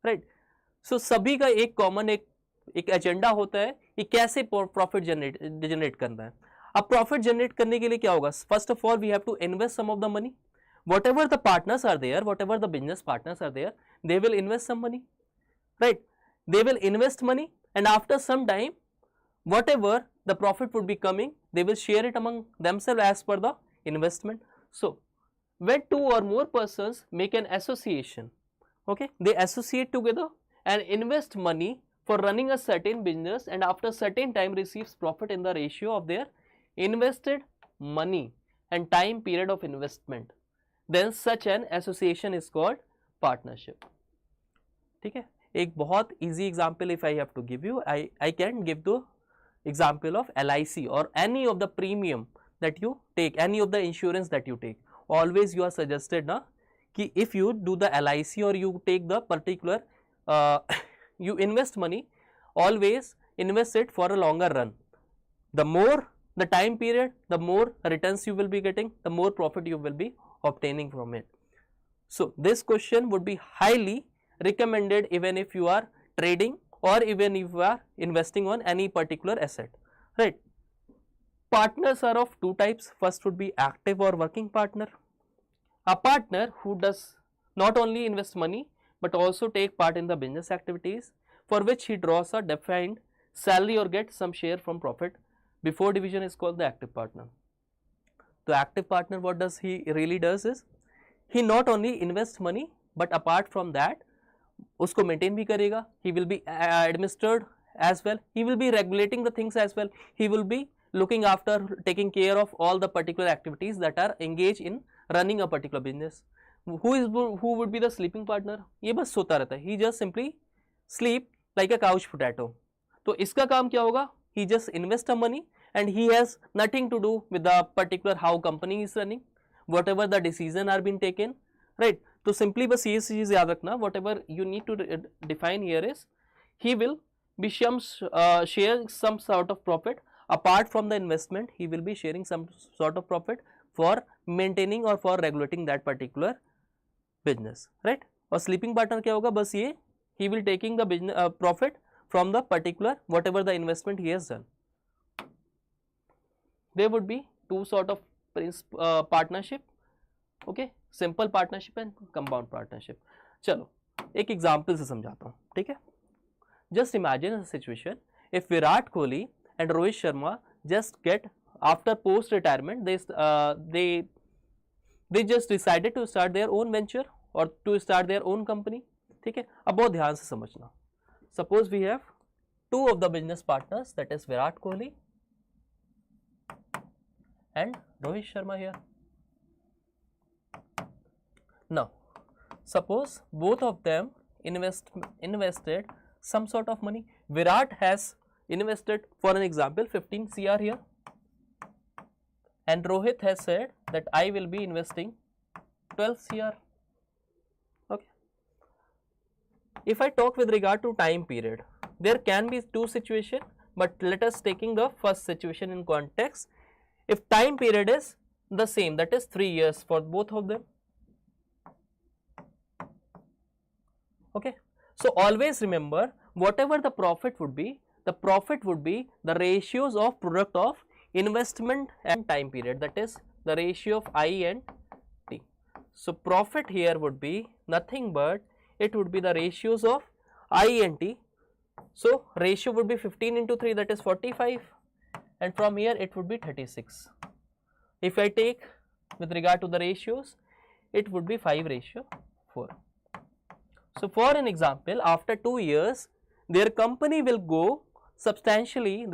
right? So सभी का एक common एक agenda होता है कि कैसे profit generate करना है. अब प्रॉफिट जनरेट करने के लिए क्या होगा? First of all we have to invest some of the money. Whatever the partners are there, whatever the business partners are there, they will invest some money, right? They will invest money and after some time whatever the profit would be coming, they will share it among themselves as per the investment. So when two or more persons make an association, okay, they associate together and invest money for running a certain business and after certain time receives profit in the ratio of their invested money and time period of investment, then such an association is called partnership. ठीक है, एक बहुत easy example if I have to give you, I can give the example of LIC or any of the premium that you take, any of the insurance that you take. Always you are suggested na कि if you do the LIC or you take the particular you invest money, always invest it for a longer run. The more the time period, the more returns you will be getting, the more profit you will be obtaining from it. So this question would be highly recommended even if you are trading or even if you are investing on any particular asset, right? Partners are of two types. First would be active or working partner. A partner who does not only invest money but also take part in the business activities for which he draws a defined salary or gets some share from profit before division is called the active partner. The active partner, what does he really does is he not only invests money but apart from that उसको maintain भी करेगा, he will be administered as well, he will be regulating the things as well, he will be looking after taking care of all the particular activities that are engaged in running a particular business. Who would be the sleeping partner? ये बस सोता रहता है, he just simply sleep like a couch potato. तो इसका काम क्या होगा? He just invest the money and he has nothing to do with the particular how company is running, whatever the decision are being taken, right? तो simply बस ये चीज़ याद रखना, whatever you need to define here is he will be share some sort of profit apart from the investment, he will be sharing some sort of profit for maintaining or for regulating that particular business, right? और sleeping partner क्या होगा? बस ये he will taking the business profit from the particular whatever the investment he has done. There would be two sort of partnership, okay, simple partnership and compound partnership. चलो एक example से समझाता हूँ, ठीक है? Just imagine a situation if Virat Kohli and Rohit Sharma just get after post retirement they they just decided to start their own venture or to start their own company. ठीक है, अब बहुत ध्यान से समझना. Suppose we have two of the business partners, that is Virat Kohli and Rohit Sharma here. Now, suppose both of them invested some sort of money. Virat has invested, for an example, 15 CR here, and Rohit has said that I will be investing 12 CR. Okay. If I talk with regard to time period, there can be two situations, but let us taking the first situation in context. If time period is the same, that is 3 years for both of them. Okay. So always remember, whatever the profit would be, the profit would be the ratios of product of investment and time period, that is the ratio of I and T. So profit here would be nothing but it would be the ratios of I and T. So ratio would be 15 into 3, that is 45, and from here it would be 36. If I take with regard to the ratios, it would be 5:4. So for an example, after 2 years, their company will go substantially,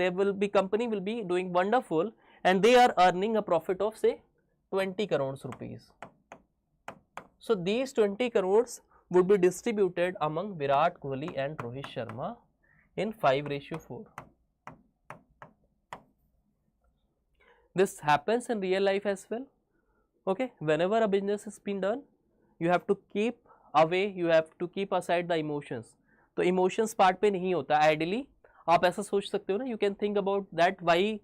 company will be doing wonderful, and they are earning a profit of say 20 crores rupees. So these 20 crores would be distributed among Virat Kohli and Rohit Sharma in 5:4. This happens in real life as well. Okay, whenever a business is being done, you have to keep away, you have to keep aside the emotions. तो emotions part पे नहीं होता. Ideally आप ऐसा सोच सकते हो ना, you can think about that why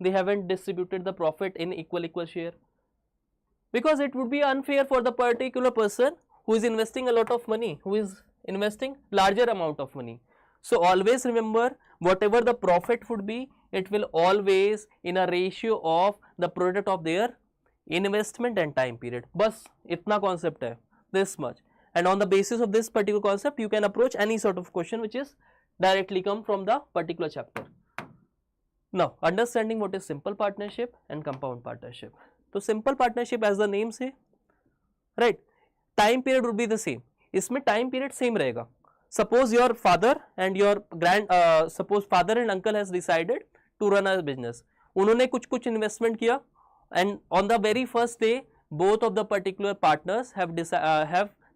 they haven't distributed the profit in equal share, because it would be unfair for the particular person who is investing a lot of money, who is investing larger amount of money. So always remember, whatever the profit would be, it will always in a ratio of the product of their investment and time period. बस इतना concept है, this much, and on the basis of this particular concept you can approach any sort of question which is directly come from the particular chapter. Now understanding what is simple partnership and compound partnership. So simple partnership as the name say, right, time period would be the same. इसमें time period same रहेगा. Suppose your father and your suppose father and uncle has decided to run a business. उन्होंने कुछ investment किया, and on the very first day both of the particular partners have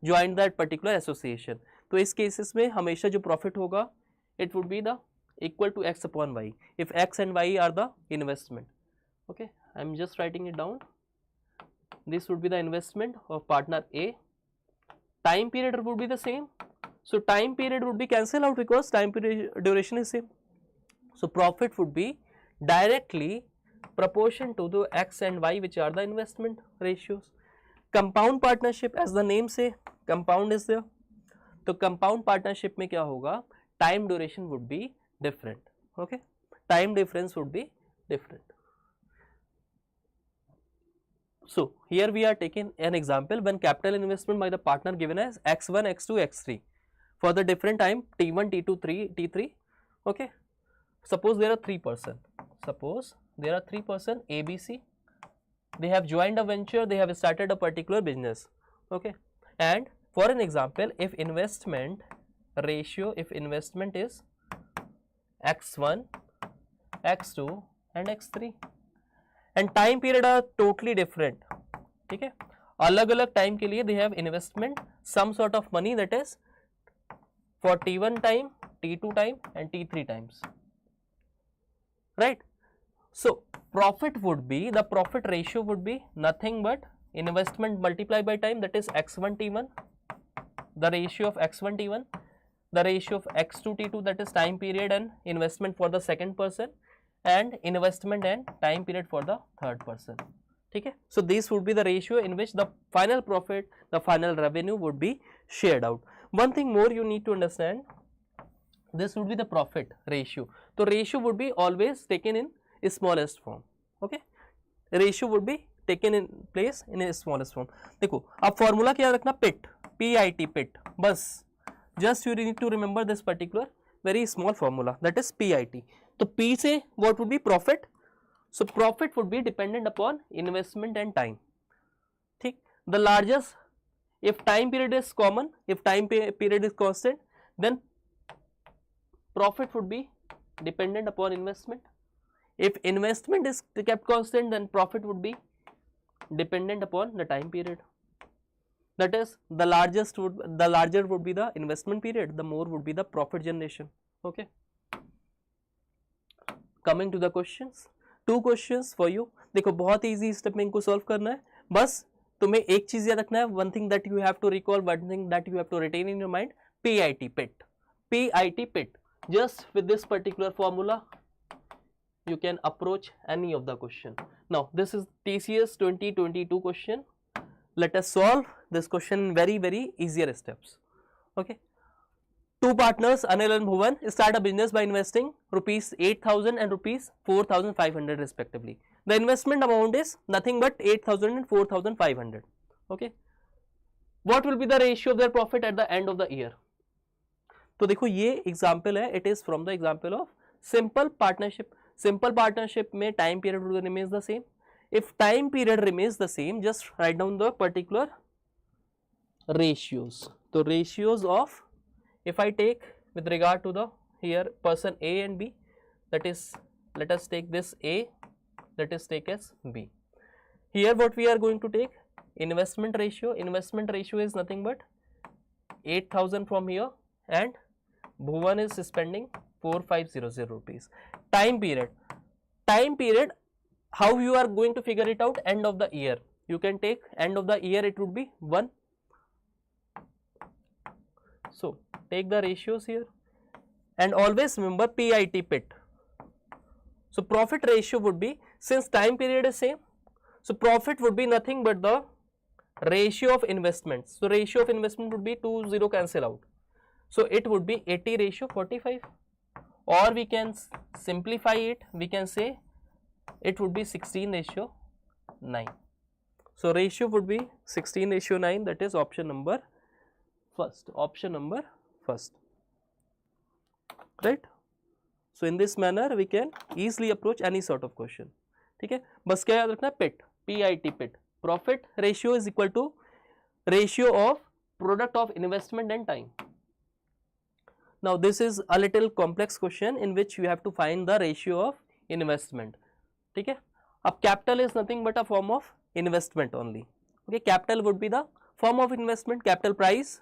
joined that particular association. तो इस cases में हमेशा जो profit होगा, it would be the equal to x upon y if x and y are the investment. Okay, I am just writing it down. This would be the investment of partner A. Time period would be the same. So time period would be cancelled out because time period duration is same. So profit would be directly proportion to the x and y, which are the investment ratios. Compound partnership, as the name say, compound is there. तो compound partnership में क्या होगा? Time duration would be different. Okay, time difference would be different. So here we are taking an example when capital investment by the partner given as x1, x2, x3 for the different time t1, t2, t3. Okay, suppose there are 3 persons. Suppose there are 3 persons A, B, C. They have joined a venture, they have started a particular business. Okay, and for an example, if investment ratio, if investment is x1, x2 and x3 and time period are totally different. ठीक है, अलग अलग time के लिए they have investment some sort of money, that is for t1 time, t2 time and t3 times, right? So profit would be, the profit ratio would be nothing but investment multiplied by time, that is x1 t1, the ratio of x1 t1, the ratio of x2 t2, that is time period and investment for the second person, and investment and time period for the third person. Okay, so this would be the ratio in which the final profit, the final revenue would be shared out. One thing more you need to understand, this would be the profit ratio. So ratio would be always taken in smallest form. Okay, ratio would be taken in place in a smallest form. देखो अब formula क्या रखना, PIT, PIT, PIT, बस just you need to remember this particular very small formula, that is PIT. तो P से what would be profit? So profit would be dependent upon investment and time. the largest, if time period is common, if time period is constant, then profit would be dependent upon investment. If investment is kept constant, then profit would be dependent upon the time period. That is, the larger would be the investment period, the more would be the profit generation. Okay. Coming to the questions, 2 questions for you. देखो बहुत easy step में इनको solve करना है, बस तुम्हें एक चीज याद रखना है, one thing that you have to recall, one thing that you have to retain in your mind, PIT PIT, PIT PIT. Just with this particular formula you can approach any of the question. Now this is TCS 2022 question. Let us solve this question in very easier steps. Okay. 2 partners, Anil and Bhuvan, start a business by investing rupees 8,000 and rupees 4,500 respectively. The investment amount is nothing but 8,000 and 4,500. Okay. What will be the ratio of their profit at the end of the year? तो देखो ये example है, it is from the example of simple partnership. Simple partnership में time period remains the same. If time period remains the same, just write down the particular ratios. So ratios of, if I take with regard to the here person A and B, that is, let us take this A, let us take as B. Here what we are going to take, investment ratio. Investment ratio is nothing but 8,000 from here, and Bhuvan is spending 4,500 rupees. Time period. Time period, how you are going to figure it out? End of the year. You can take end of the year, it would be 1. So take the ratios here and always remember PIT PIT. So profit ratio would be, since time period is same, so profit would be nothing but the ratio of investments. So ratio of investment would be 2 0 cancel out. So it would be 80 ratio 45, or we can simplify it, we can say it would be 16 ratio 9. So ratio would be 16 ratio 9, that is option number first, option number first, right? So in this manner we can easily approach any sort of question. ठीक है, बस क्या याद रखना है, PIT, PIT PIT, profit ratio is equal to ratio of product of investment and time. Now this is a little complex question in which you have to find the ratio of investment. ठीक है, अब capital is nothing but a form of investment only. Okay, capital would be the form of investment, capital price.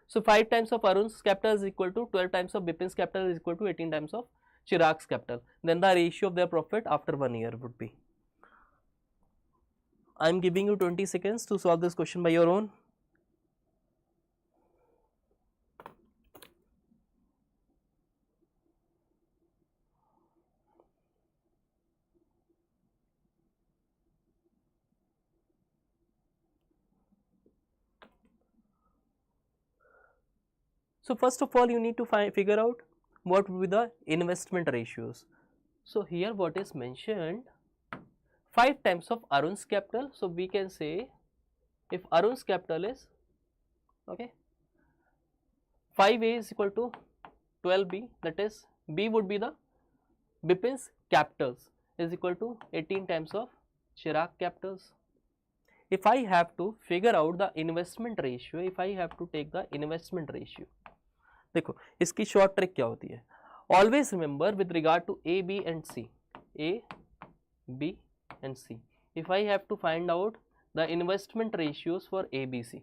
So 5 times of Arun's capital is equal to 12 times of Bipin's capital is equal to 18 times of Chirag's capital. Then the ratio of their profit after 1 year would be. I am giving you 20 seconds to solve this question by your own. So first of all you need to figure out what would be the investment ratios. So here what is mentioned, 5 times of Arun's capital. So we can say if Arun's capital is, okay, 5A is equal to 12B, that is B would be the Bipin's capitals is equal to 18 times of Chirag capitals. If I have to figure out the investment ratio, if I have to take the investment ratio, देखो इसकी short trick क्या होती है, always remember with regard to A B and C, A B and C, if I have to find out the investment ratios for A B C,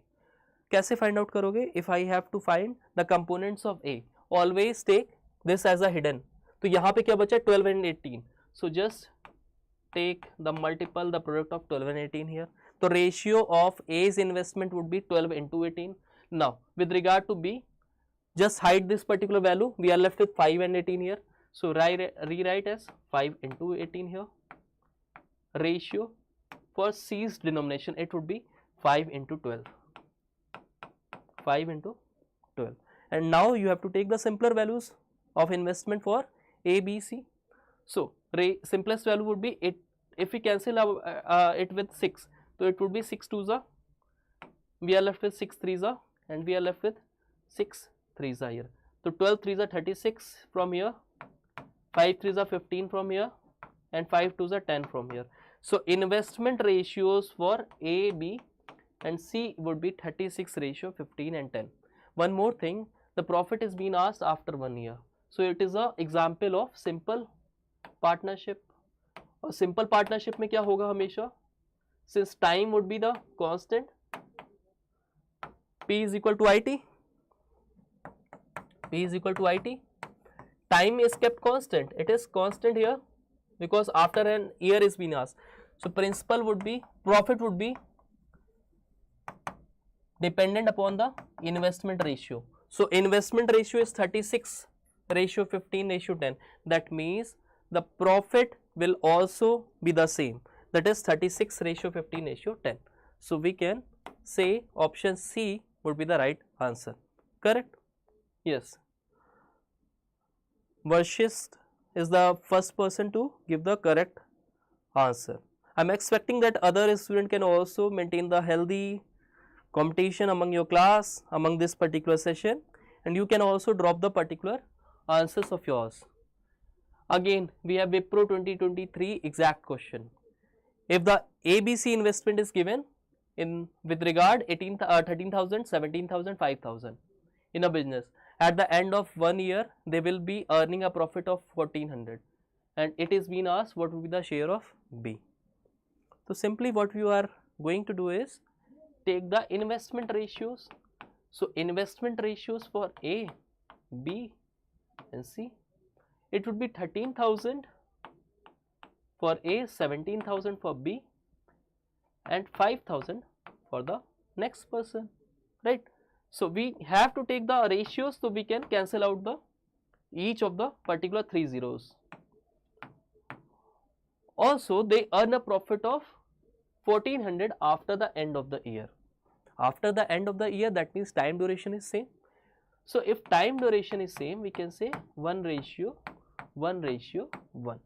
कैसे find out करोगे? If I have to find the components of A, always take this as a hidden. तो यहाँ पे क्या बचा, 12 and 18. So just take the multiple the product of 12 and 18 here. तो ratio of A's investment would be 12 into 18. Now with regard to B, just hide this particular value, we are left with 5 and 18 here. So rewrite as 5 into 18 here. Ratio for C's denomination, it would be 5 into 12. 5 into 12. And now you have to take the simpler values of investment for A, B, C. So simplest value would be 8. If we cancel it with 6, so it would be 6 2s are, we are left with 6 3s are, and we are left with 6 3s are here. So 12 3s are 36 from here, 5 3s are 15 from here, and 5 2s are 10 from here. So investment ratios for A, B and C would be 36 ratio 15 and 10. One more thing, the profit is being asked after 1 year. So it is a example of simple partnership. और simple partnership में क्या होगा हमेशा, since time would be the constant, P is equal to IT, P is equal to IT, time is kept constant, it is constant here because after an year is being asked. So principal would be, profit would be dependent upon the investment ratio. So investment ratio is 36 ratio 15 ratio 10. That means the profit will also be the same, that is 36 ratio 15 ratio 10. So we can say option C would be the right answer. Correct? Yes. Varshist is the first person to give the correct answer. I am expecting that other student can also maintain the healthy competition among your class, among this particular session, and you can also drop the particular answers of yours. Again, we have Wipro 2023 exact question. If the ABC investment is given in with regard 13,000, 17,000, 5,000 in a business, at the end of 1 year they will be earning a profit of 1400, and it is being asked what will be the share of B. So simply what you are going to do is take the investment ratios. So investment ratios for A, B and C, it would be 13,000 for A, 17,000 for B and 5,000 for the next person, right? So we have to take the ratios so we can cancel out the each of the particular 3 zeros. Also they earn a profit of 1400 after the end of the year. After the end of the year, that means time duration is same. So if time duration is same, we can say 1 ratio 1 ratio 1.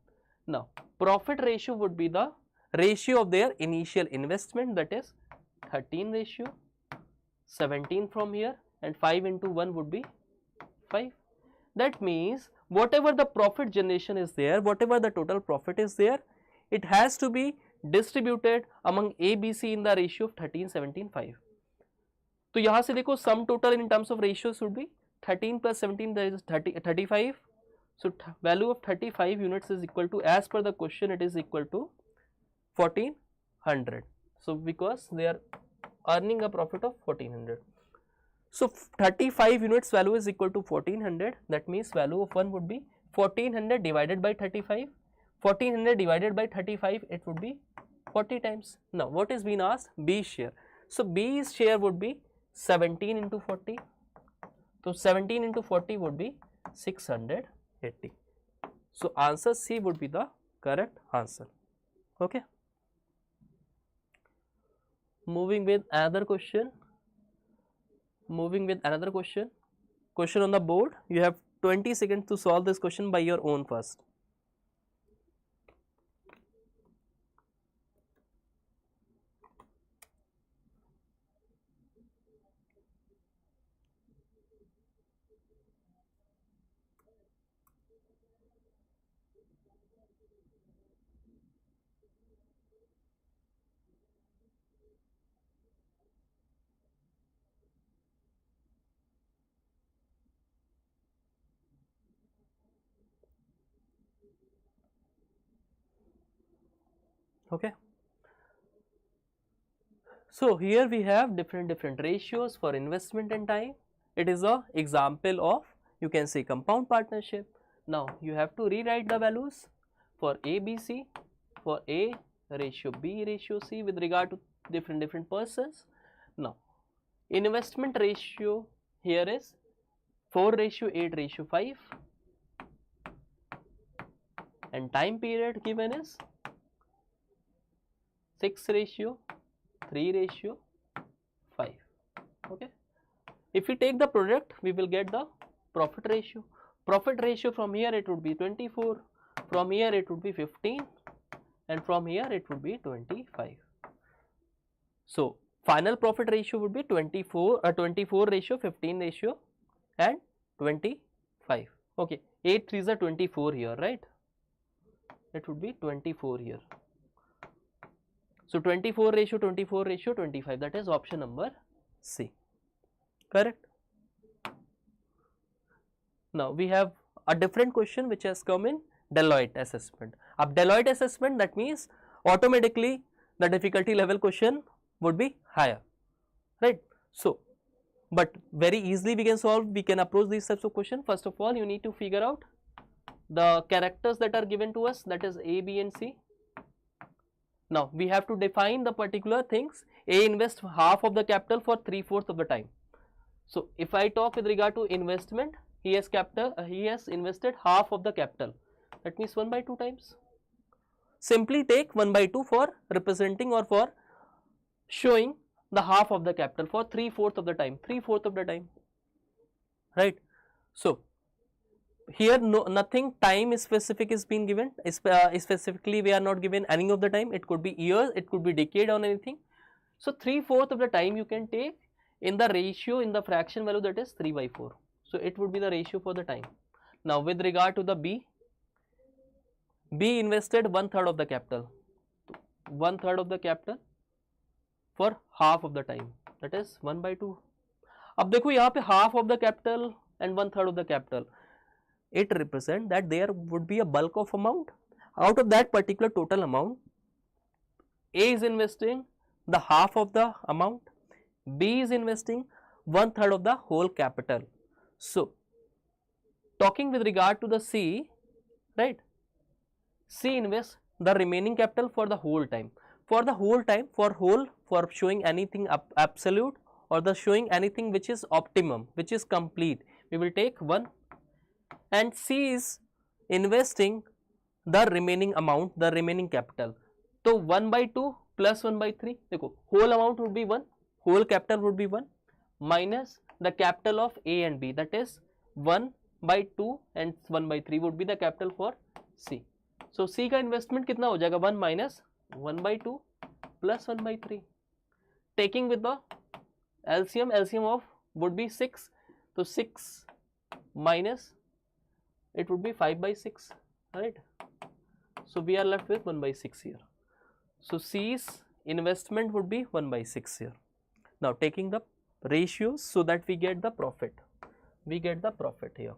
Now profit ratio would be the ratio of their initial investment, that is 13 ratio 17 from here, and 5 into 1 would be 5. That means whatever the profit generation is there, whatever the total profit is there, it has to be distributed among A, B, C in the ratio of 13, 17, 5. तो यहाँ से देखो sum total in terms of ratio should be 13 plus 17, that is 35. So value of 35 units is equal to, as per the question, it is equal to 1400. So because they are earning a profit of 1400. So 35 units value is equal to 1400. That means value of 1 would be 1400 divided by 35. 1400 divided by 35, it would be 40 times. Now what is being asked? B share. So B's share would be 17 into 40. So 17 into 40 would be 680. So answer C would be the correct answer. Okay. Moving with another question. Question on the board. You have 20 seconds to solve this question by your own first. Okay. So here we have different ratios for investment and time. It is a example of, you can say, compound partnership. Now you have to rewrite the values for A, B, C. For A, ratio B, ratio C with regard to different persons. Now investment ratio here is 4 ratio 8 ratio 5, and time period given is 6 ratio 3 ratio 5. Okay. If we take the product, we will get the profit ratio. Profit ratio from here it would be 24, from here it would be 15, and from here it would be 25. So final profit ratio would be 24 ratio 15 ratio and 25. Okay, 8 3s are 24 here, right? It would be 24 here. So 24 ratio 24 ratio 25, that is option number C. Correct. Now we have a different question which has come in Deloitte assessment. Ab Deloitte assessment, that means automatically the difficulty level question would be higher, right? So, but very easily we can solve, we can approach these types of question. First of all, you need to figure out the characters that are given to us, that is A, B and C. Now we have to define the particular things. A invests half of the capital for 3/4 of the time. So if I talk with regard to investment, he has invested half of the capital, that means 1/2 times. Simply take 1/2 for representing or for showing the half of the capital for 3/4 of the time, 3/4 of the time, right? So here nothing time specific is being given, specifically we are not given any of the time, it could be years, it could be decade or anything. So 3/4 of the time you can take in the ratio, in the fraction value, that is 3/4. So it would be the ratio for the time. Now with regard to the B invested 1/3 of the capital, 1/3 of the capital for half of the time, that is 1/2. अब देखो यहाँ पे half of the capital and 1/3 of the capital, it represent that there would be a bulk of amount. Out of that particular total amount, A is investing the half of the amount, B is investing 1/3 of the whole capital. So talking with regard to the C, right, C invests the remaining capital for the whole time, for the whole time, for showing anything absolute or the showing anything which is optimum, which is complete, we will take 1. And C is investing the remaining amount, the remaining capital. So 1/2 plus 1/3, देखो whole amount would be 1, whole capital would be 1 minus the capital of A and B, that is 1/2 and 1/3 would be the capital for C. So C का investment कितना हो जाएगा, 1 minus 1/2 plus 1/3. Taking with the LCM of would be 6, so 6 minus it would be 5/6, right? So we are left with 1/6 here. So C's investment would be 1/6 here. Now taking the ratios so that we get the profit, here.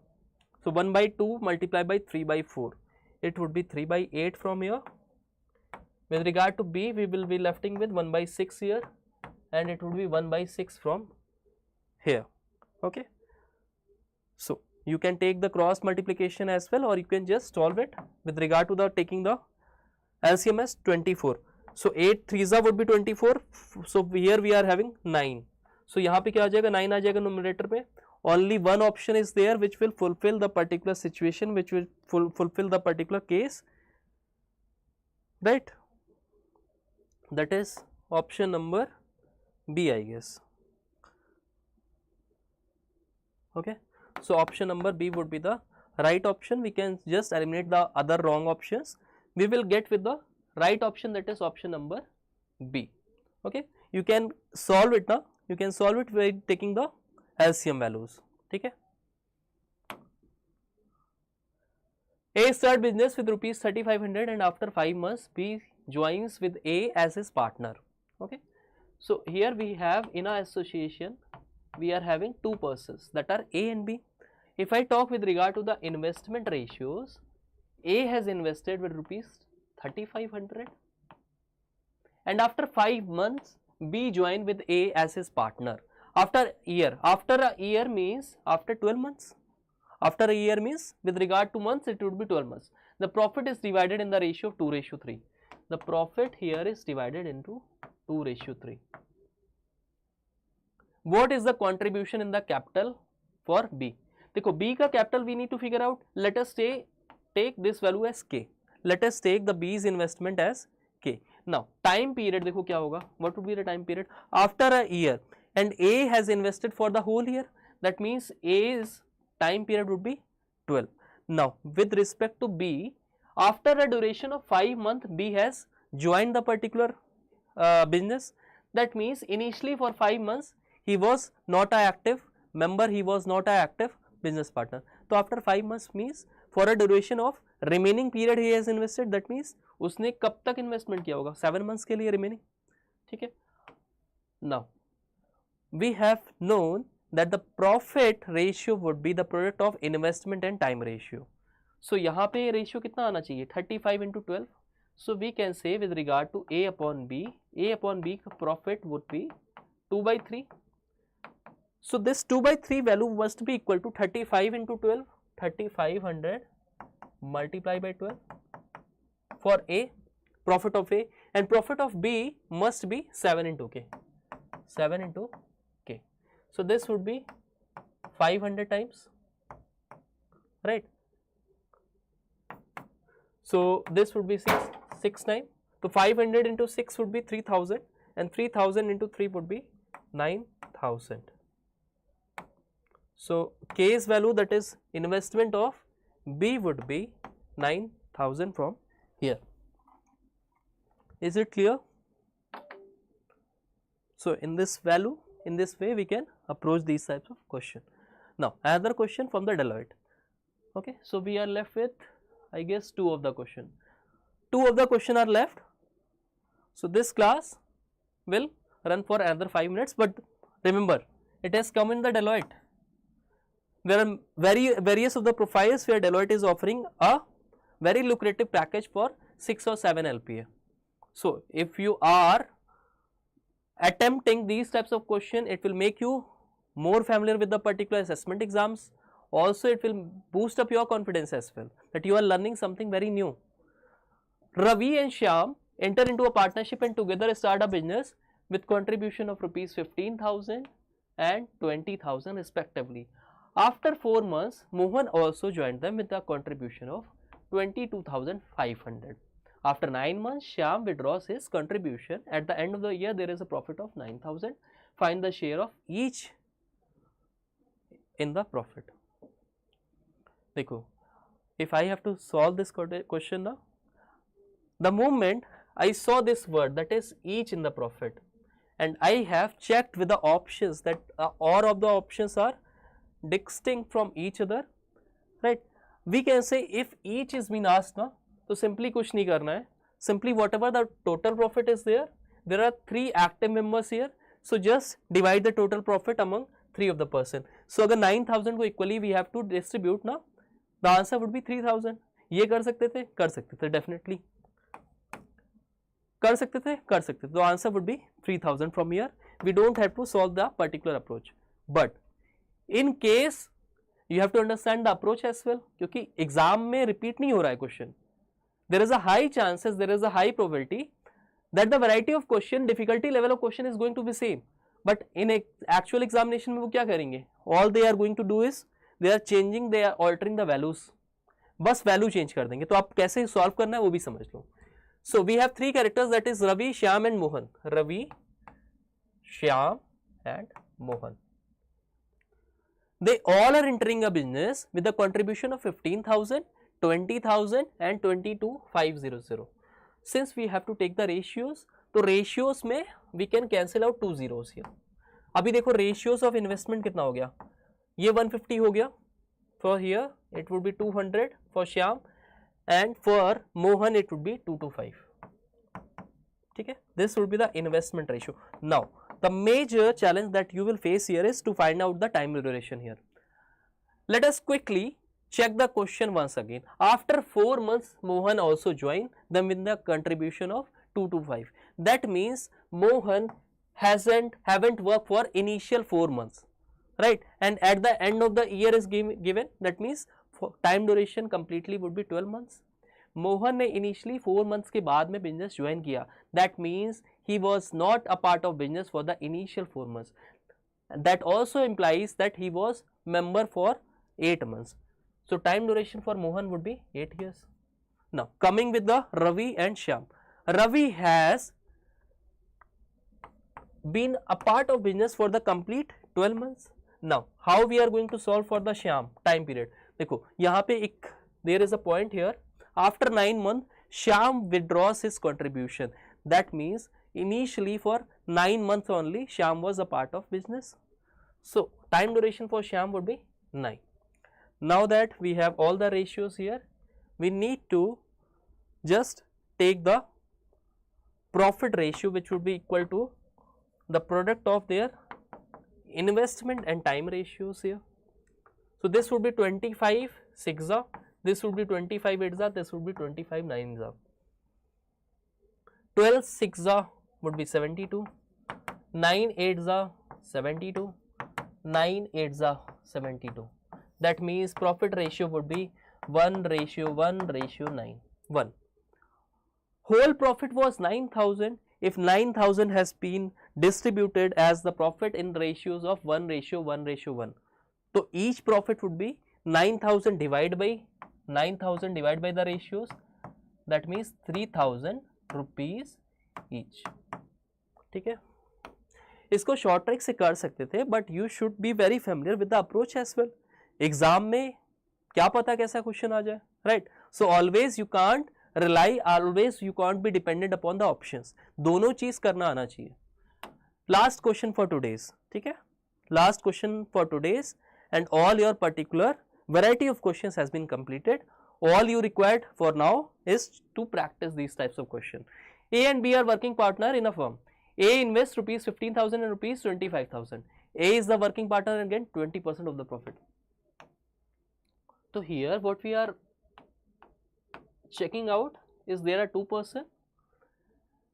So 1/2 multiplied by 3/4, it would be 3/8 from here. With regard to B, we will be lefting with 1/6 here, and it would be 1/6 from here. Okay. So you can take the cross multiplication as well, or you can just solve it with regard to the taking the LCM as 24. So 8 3s would be 24. So here we are having 9. So यहाँ पे क्या आ जाएगा, 9 आ जाएगा numerator पे. Only one option is there which will fulfill the particular situation, which will fulfill the particular case, right? That is option number B, I guess. Okay. So option number B would be the right option. We can just eliminate the other wrong options. We will get with the right option, that is option number B. Okay. You can solve it now. You can solve it by taking the LCM values. Okay. A start business with rupees 3,500 and after 5 months B joins with A as his partner. Okay. So here we have in our association we are having two persons, that are A and B. If I talk with regard to the investment ratios, A has invested with rupees 3,500 and after 5 months B joined with A as his partner. After a year means after 12 months. After a year means with regard to months it would be 12 months. The profit is divided in the ratio of 2/3. The profit here is divided into 2/3. What is the contribution in the capital for B? देखो B का capital we need to figure out. Let us take this value as K. Let us take the B's investment as K. Now time period देखो क्या होगा? What would be the time period? After a year, and A has invested for the whole year. That means A's time period would be 12. Now with respect to B, after a duration of 5 months, B has joined the particular business. That means initially for 5 months he was not an active member, he was not an active business partner. तो after 5 months means for a duration of remaining period he has invested, that means उसने कब तक investment किया होगा, 7 months के लिए remaining, ठीक है. Now we have known that the profit ratio would be the product of investment and time ratio. So यहाँ पे ratio कितना आना चाहिए, 35 into 12. So we can say with regard to A upon B का profit would be 2 by 3. So this 2 by 3 value must be equal to 35 into 12, 3500 multiplied by 12 for A, profit of A, and profit of B must be 7 into K, 7 into K. So this would be 500 times, right? So this would be 6 times. So 500 into 6 would be 3000, and 3000 into 3 would be 9000. So K's value, that is investment of B, would be 9000 from here. Is it clear? So in this value, in this way we can approach these types of question. Now another question from the Deloitte. Okay, so we are left with, I guess, 2 of the question. 2 of the question are left. So this class will run for another 5 minutes, but remember, it has come in the Deloitte. There are various of the profiles where Deloitte is offering a very lucrative package for 6 or 7 LPA. So if you are attempting these types of question, it will make you more familiar with the particular assessment exams. Also it will boost up your confidence as well, that you are learning something very new. Ravi and Shyam enter into a partnership and together start a business with contribution of rupees 15,000 and 20,000 respectively. After 4 months, Mohan also joined them with a contribution of 22,500. After 9 months, Shyam withdraws his contribution. At the end of the year, there is a profit of 9,000. Find the share of each in the profit. Dekho, if I have to solve this question now, the moment I saw this word, that is each in the profit, and I have checked with the options that all of the options are distinct from each other, right? We can say if each is being asked now, तो simply कुछ नहीं करना है, simply whatever the total profit is there are 3 active members here, so just divide the total profit among 3 of the person. So अगर 9,000 को equally we have to distribute now, the answer would be 3,000. ये कर सकते थे definitely कर सकते थे, तो answer would be 3,000 from here. We don't have to solve the particular approach, but in case you have to understand the approach as well, क्योंकि exam में रिपीट नहीं हो रहा है question. There is a high chances, there is a high probability that the variety of question, difficulty level of question is going to be same, but in actual examination में वो क्या करेंगे, all they are going to do is they are changing, they are altering the values, बस value change कर देंगे. तो आप कैसे solve करना है वो भी समझ लो. So we have 3 characters, that is Ravi, Shyam and Mohan. Ravi, Shyam and Mohan. They all are entering a business with a contribution of 15,000, 20,000 and 22,500. Since we have to take the ratios, तो ratios में we can cancel out 2 zeros here. अभी देखो ratios of investment कितना हो गया, ये 150 हो गया, for here it would be 200 for Shyam and for Mohan it would be 225. ठीक है, this would be the investment ratio. Now the major challenge that you will face here is to find out the time duration here. Let us quickly check the question once again. After 4 months, Mohan also joined them with the contribution of 225. That means Mohan haven't worked for initial 4 months, right? And at the end of the year is given. That means time duration completely would be 12 months. Mohan ने initially 4 months के बाद में business join किया. That means he was not a part of business for the initial 4 months. That also implies that he was member for 8 months. So time duration for Mohan would be 8 years. Now coming with the Ravi and Shyam. Ravi has been a part of business for the complete 12 months. Now how we are going to solve for the Shyam time period? देखो यहाँ पे एक there is a point here. After 9 months, Shyam withdraws his contribution. That means initially for 9 months only Shyam was a part of business. So time duration for Shyam would be 9. Now that we have all the ratios here, we need to just take the profit ratio, which would be equal to the product of their investment and time ratios here. So this would be 25 6 this would be 25 8 this would be 25 9 12 6 would be 72, 9 8 72, 9 8 72. That means profit ratio would be 1:1:9. 1. Whole profit was 9,000. If 9,000 has been distributed as the profit in ratios of 1:1:1, so each profit would be 9,000 divided by the ratios. That means 3,000 rupees each. ठीक है, इसको short trick से कर सकते थे, but you should be very familiar with the approach as well. Exam में क्या पता कैसा क्वेश्चन आ जाए, right. So always you can't rely, always you can't be dependent upon the options. दोनों चीज करना आना चाहिए. लास्ट क्वेश्चन फॉर टुडेज, ठीक है, last question for today's, and all your particular variety of questions has been completed. All you required for now is to practice these types of questions. A and B are working partner in a firm. A invests rupees 15,000 and rupees 25,000. A is the working partner and get 20% of the profit. So here what we are checking out is there are two persons.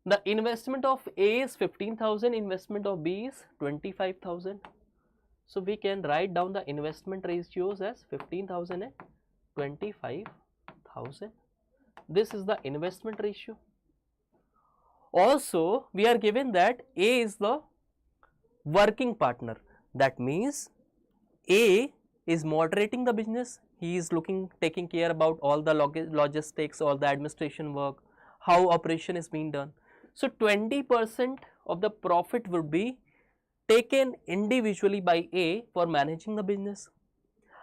The investment of A is 15,000, investment of B is 25,000. So we can write down the investment ratios as 15,000 and 25,000. This is the investment ratio. Also we are given that A is the working partner. That means A is moderating the business. He is taking care about all the logistics, all the administration work, how operation is being done. So 20% of the profit would be taken individually by A for managing the business.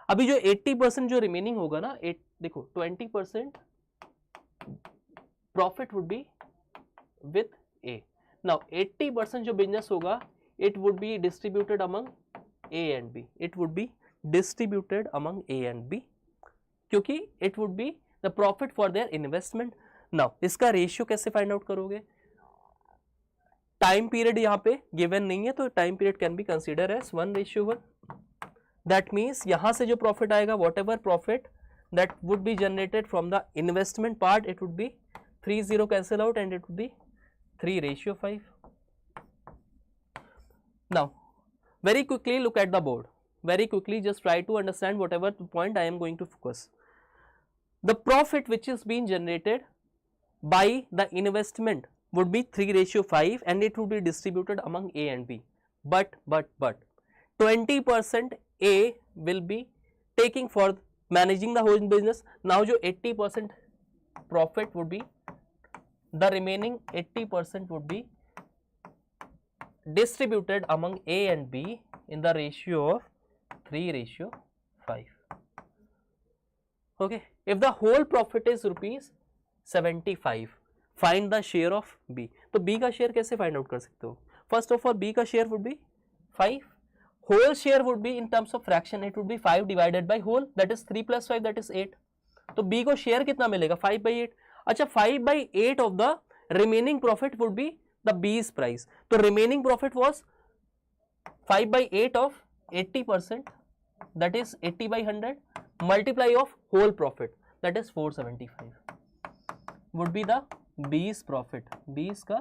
अभी जो 80% जो remaining होगा ना, देखो 20% profit would be with A. Now 80% जो business होगा, it would be distributed among A and B. It would be distributed among A and B, क्योंकि it would be the profit for their investment. Now इसका ratio कैसे find out करोगे? Time period यहाँ पे given नहीं है, तो time period can be consider as 1:1. That means यहाँ से जो प्रॉफिट आएगा, whatever profit that would be generated from the investment part, it would be 3 0 cancel out and it would be 3:5. Now very quickly look at the board, very quickly just try to understand whatever point I am going to focus. The profit which is being generated by the investment would be 3:5 and it would be distributed among A and B. But 20% A will be taking for managing the whole business. Now जो 80% profit would be, the remaining 80% would be distributed among A and B in the ratio of 3:5. Okay, if the whole profit is rupees 75, find the share of B. तो B का share कैसे find out कर सकते हो? First of all B का share would be 5. Whole share would be in terms of fraction, it would be 5 divided by whole, that is 3 + 5 that is 8. तो B को share कितना मिलेगा? 5/8. अच्छा, 5/8 of the remaining profit would be the B's price. तो remaining profit was 5/8 of 80%, that is 80/100 multiply of whole profit, that is 475 would be the B's profit, B's का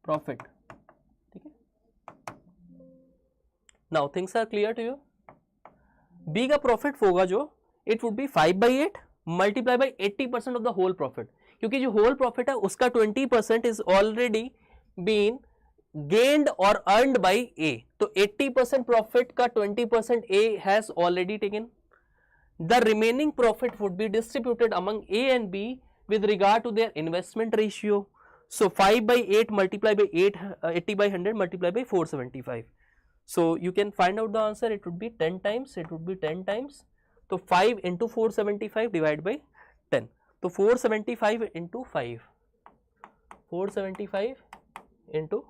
profit. ठीक है, now things are clear to you. B का profit होगा जो, it would be 5/8 multiply by 80% of the whole profit, क्योंकि जो whole profit है उसका 20% इज ऑलरेडी बीन गेन्ड और अर्नड बाई A. तो 80% प्रॉफिट का 20% A has already taken. The remaining profit would be distributed among A and B with regard to their investment ratio. So 5/8 multiplied by 80/100 multiplied by 475. So you can find out the answer. It would be 10 times. It would be 10 times. So 5 into 475 divided by 10. So 475 into 5. 475 into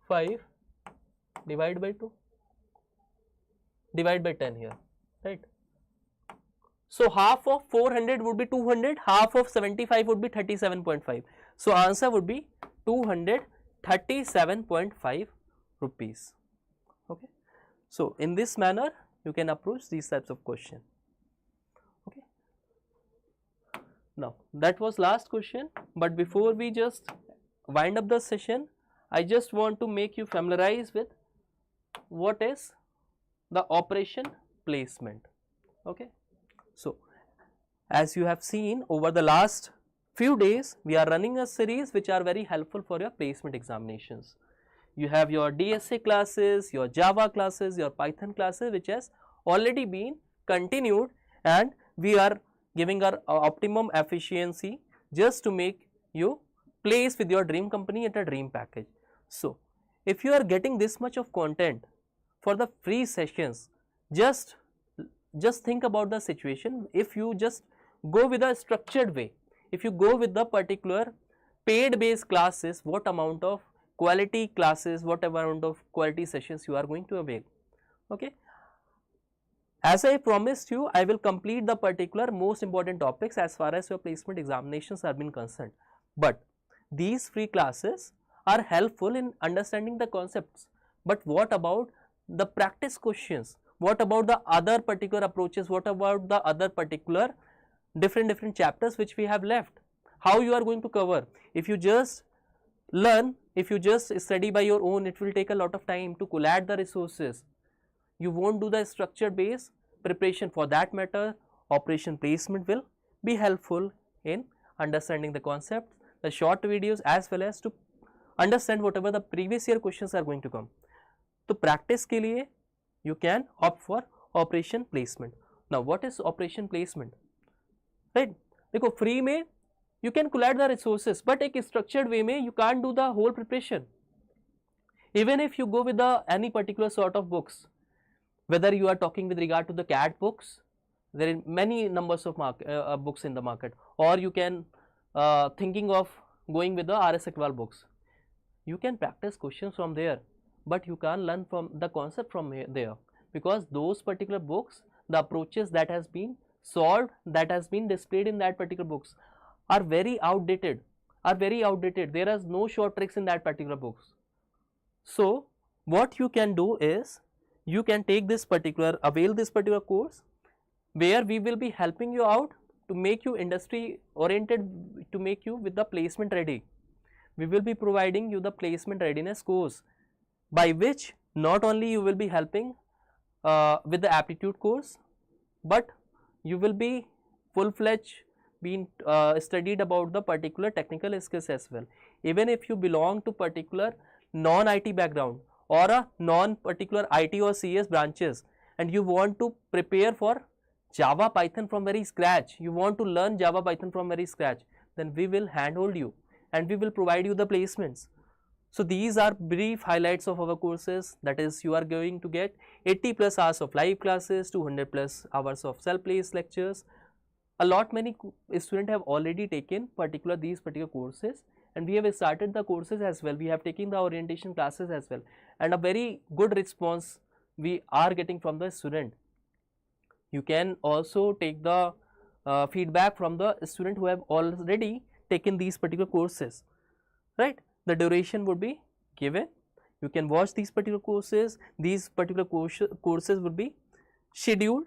5 divided by 2. Divide by 10 here, right? So half of 400 would be 200, half of 75 would be 37.5. So answer would be 237.5 rupees. Okay. So in this manner you can approach these types of question. Okay. Now that was last question, but before we just wind up the session, I just want to make you familiarize with what is the operation placement. Okay. So as you have seen over the last few days, we are running a series which are very helpful for your placement examinations. You have your DSA classes, your Java classes, your Python classes which has already been continued, and we are giving our optimum efficiency just to make you place with your dream company at a dream package. So if you are getting this much of content for the free sessions, just think about the situation. If you just go with a structured way, if you go with the particular paid based classes, what amount of quality classes, what amount of quality sessions you are going to avail. Okay. As I promised you, I will complete the particular most important topics as far as your placement examinations are been concerned. But these free classes are helpful in understanding the concepts. But what about the practice questions? What about the other particular approaches? What about the other particular different chapters which we have left? How you are going to cover? If you just learn, if you just study by your own, it will take a lot of time to collate the resources. You won't do the structured based preparation. For that matter, operation placement will be helpful in understanding the concepts, the short videos, as well as to understand whatever the previous year questions are going to come. तो practice के लिए you can opt for operation placement. Now what is operation placement? Right? देखो free में you can collect the resources, but एक structured way में you can't do the whole preparation. Even if you go with the any particular sort of books, whether you are talking with regard to the CAT books, there are many numbers of books in the market, or you can thinking of going with the RS Agarwal books. You can practice questions from there, but you can't learn from the concept from there, because those particular books, the approaches that has been solved, that has been displayed in that particular books are very outdated, There is no short tricks in that particular books. So what you can do is you can take this particular, avail this particular course where we will be helping you out to make you industry oriented, to make you with the placement ready. We will be providing you the placement readiness course, by which not only you will be helping with the aptitude course, but you will be full-fledged being studied about the particular technical skills as well. Even if you belong to particular non-IT background or a non-particular IT or CS branches, and you want to prepare for Java Python from very scratch, you want to learn Java Python from very scratch, then we will handhold you and we will provide you the placements. So these are brief highlights of our courses, that is you are going to get 80 plus hours of live classes, 200 plus hours of self-paced lectures. A lot many students have already taken these particular courses, and we have started the courses as well. We have taken the orientation classes as well, and a very good response we are getting from the student. You can also take the feedback from the student who have already taken these particular courses, right? The duration would be given. You can watch these particular courses. These particular courses would be scheduled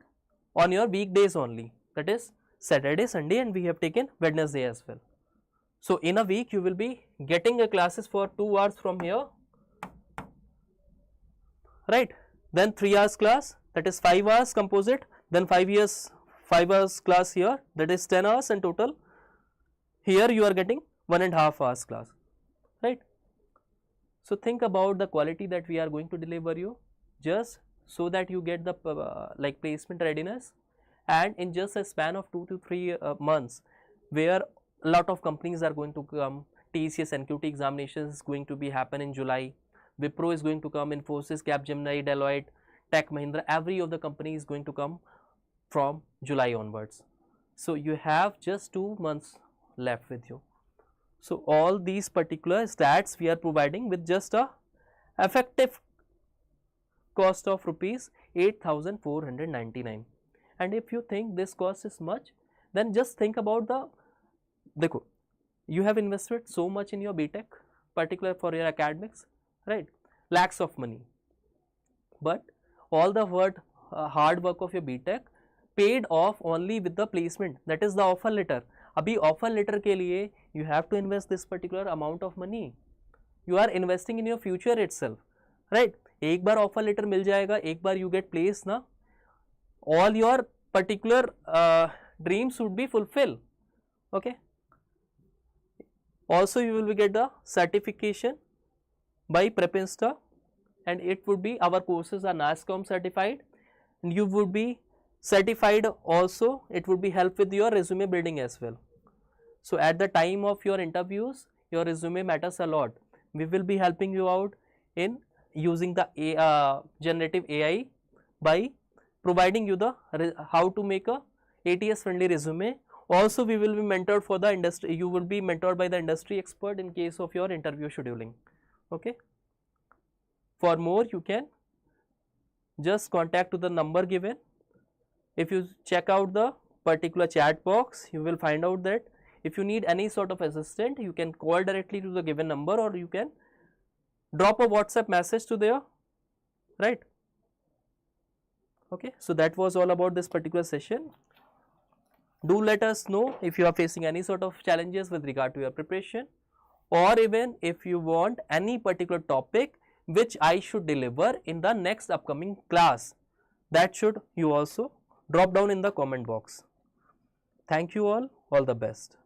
on your weekdays only, that is Saturday, Sunday, and we have taken Wednesday as well. So in a week you will be getting a classes for 2 hours from here, right? Then 3 hours class, that is 5 hours composite, then 5 hours class here, that is 10 hours in total. Here you are getting 1.5 hours class, right? So think about the quality that we are going to deliver you, just so that you get the like placement readiness, and in just a span of 2 to 3 months, where a lot of companies are going to come. TCS NQT examinations is going to be happen in July. Wipro is going to come, Infosys, Capgemini, Deloitte, Tech Mahindra, every of the company is going to come from July onwards. So you have just 2 months left with you. So all these particular stats we are providing with just a effective cost of rupees 8,499. and if you think this cost is much, then just think about the, देखो, you have invested so much in your BTech, particular for your academics, right, lakhs of money, but all the hard work of your BTech paid off only with the placement, that is the offer letter. अभी offer letter के लिए you have to invest this particular amount of money, you are investing in your future itself, right. एक बार offer letter मिल जाएगा, एक बार you get placed ना, all your particular dreams would be fulfilled, okay. Also you will get the certification by Prepinsta, and it would be, our courses are NASSCOM certified, and you would be certified also, it would be help with your resume building as well. So at the time of your interviews, your resume matters a lot. We will be helping you out in using the generative AI by providing you the how to make a ATS friendly resume. Also we will be mentored for the industry, you will be mentored by the industry expert in case of your interview scheduling, okay. For more you can just contact to the number given. If you check out the particular chat box, you will find out that if you need any sort of assistant, you can call directly to the given number, or you can drop a WhatsApp message to there, right. Okay, so that was all about this particular session. Do let us know if you are facing any sort of challenges with regard to your preparation, or even if you want any particular topic which I should deliver in the next upcoming class, that should you also drop down in the comment box. Thank you all the best.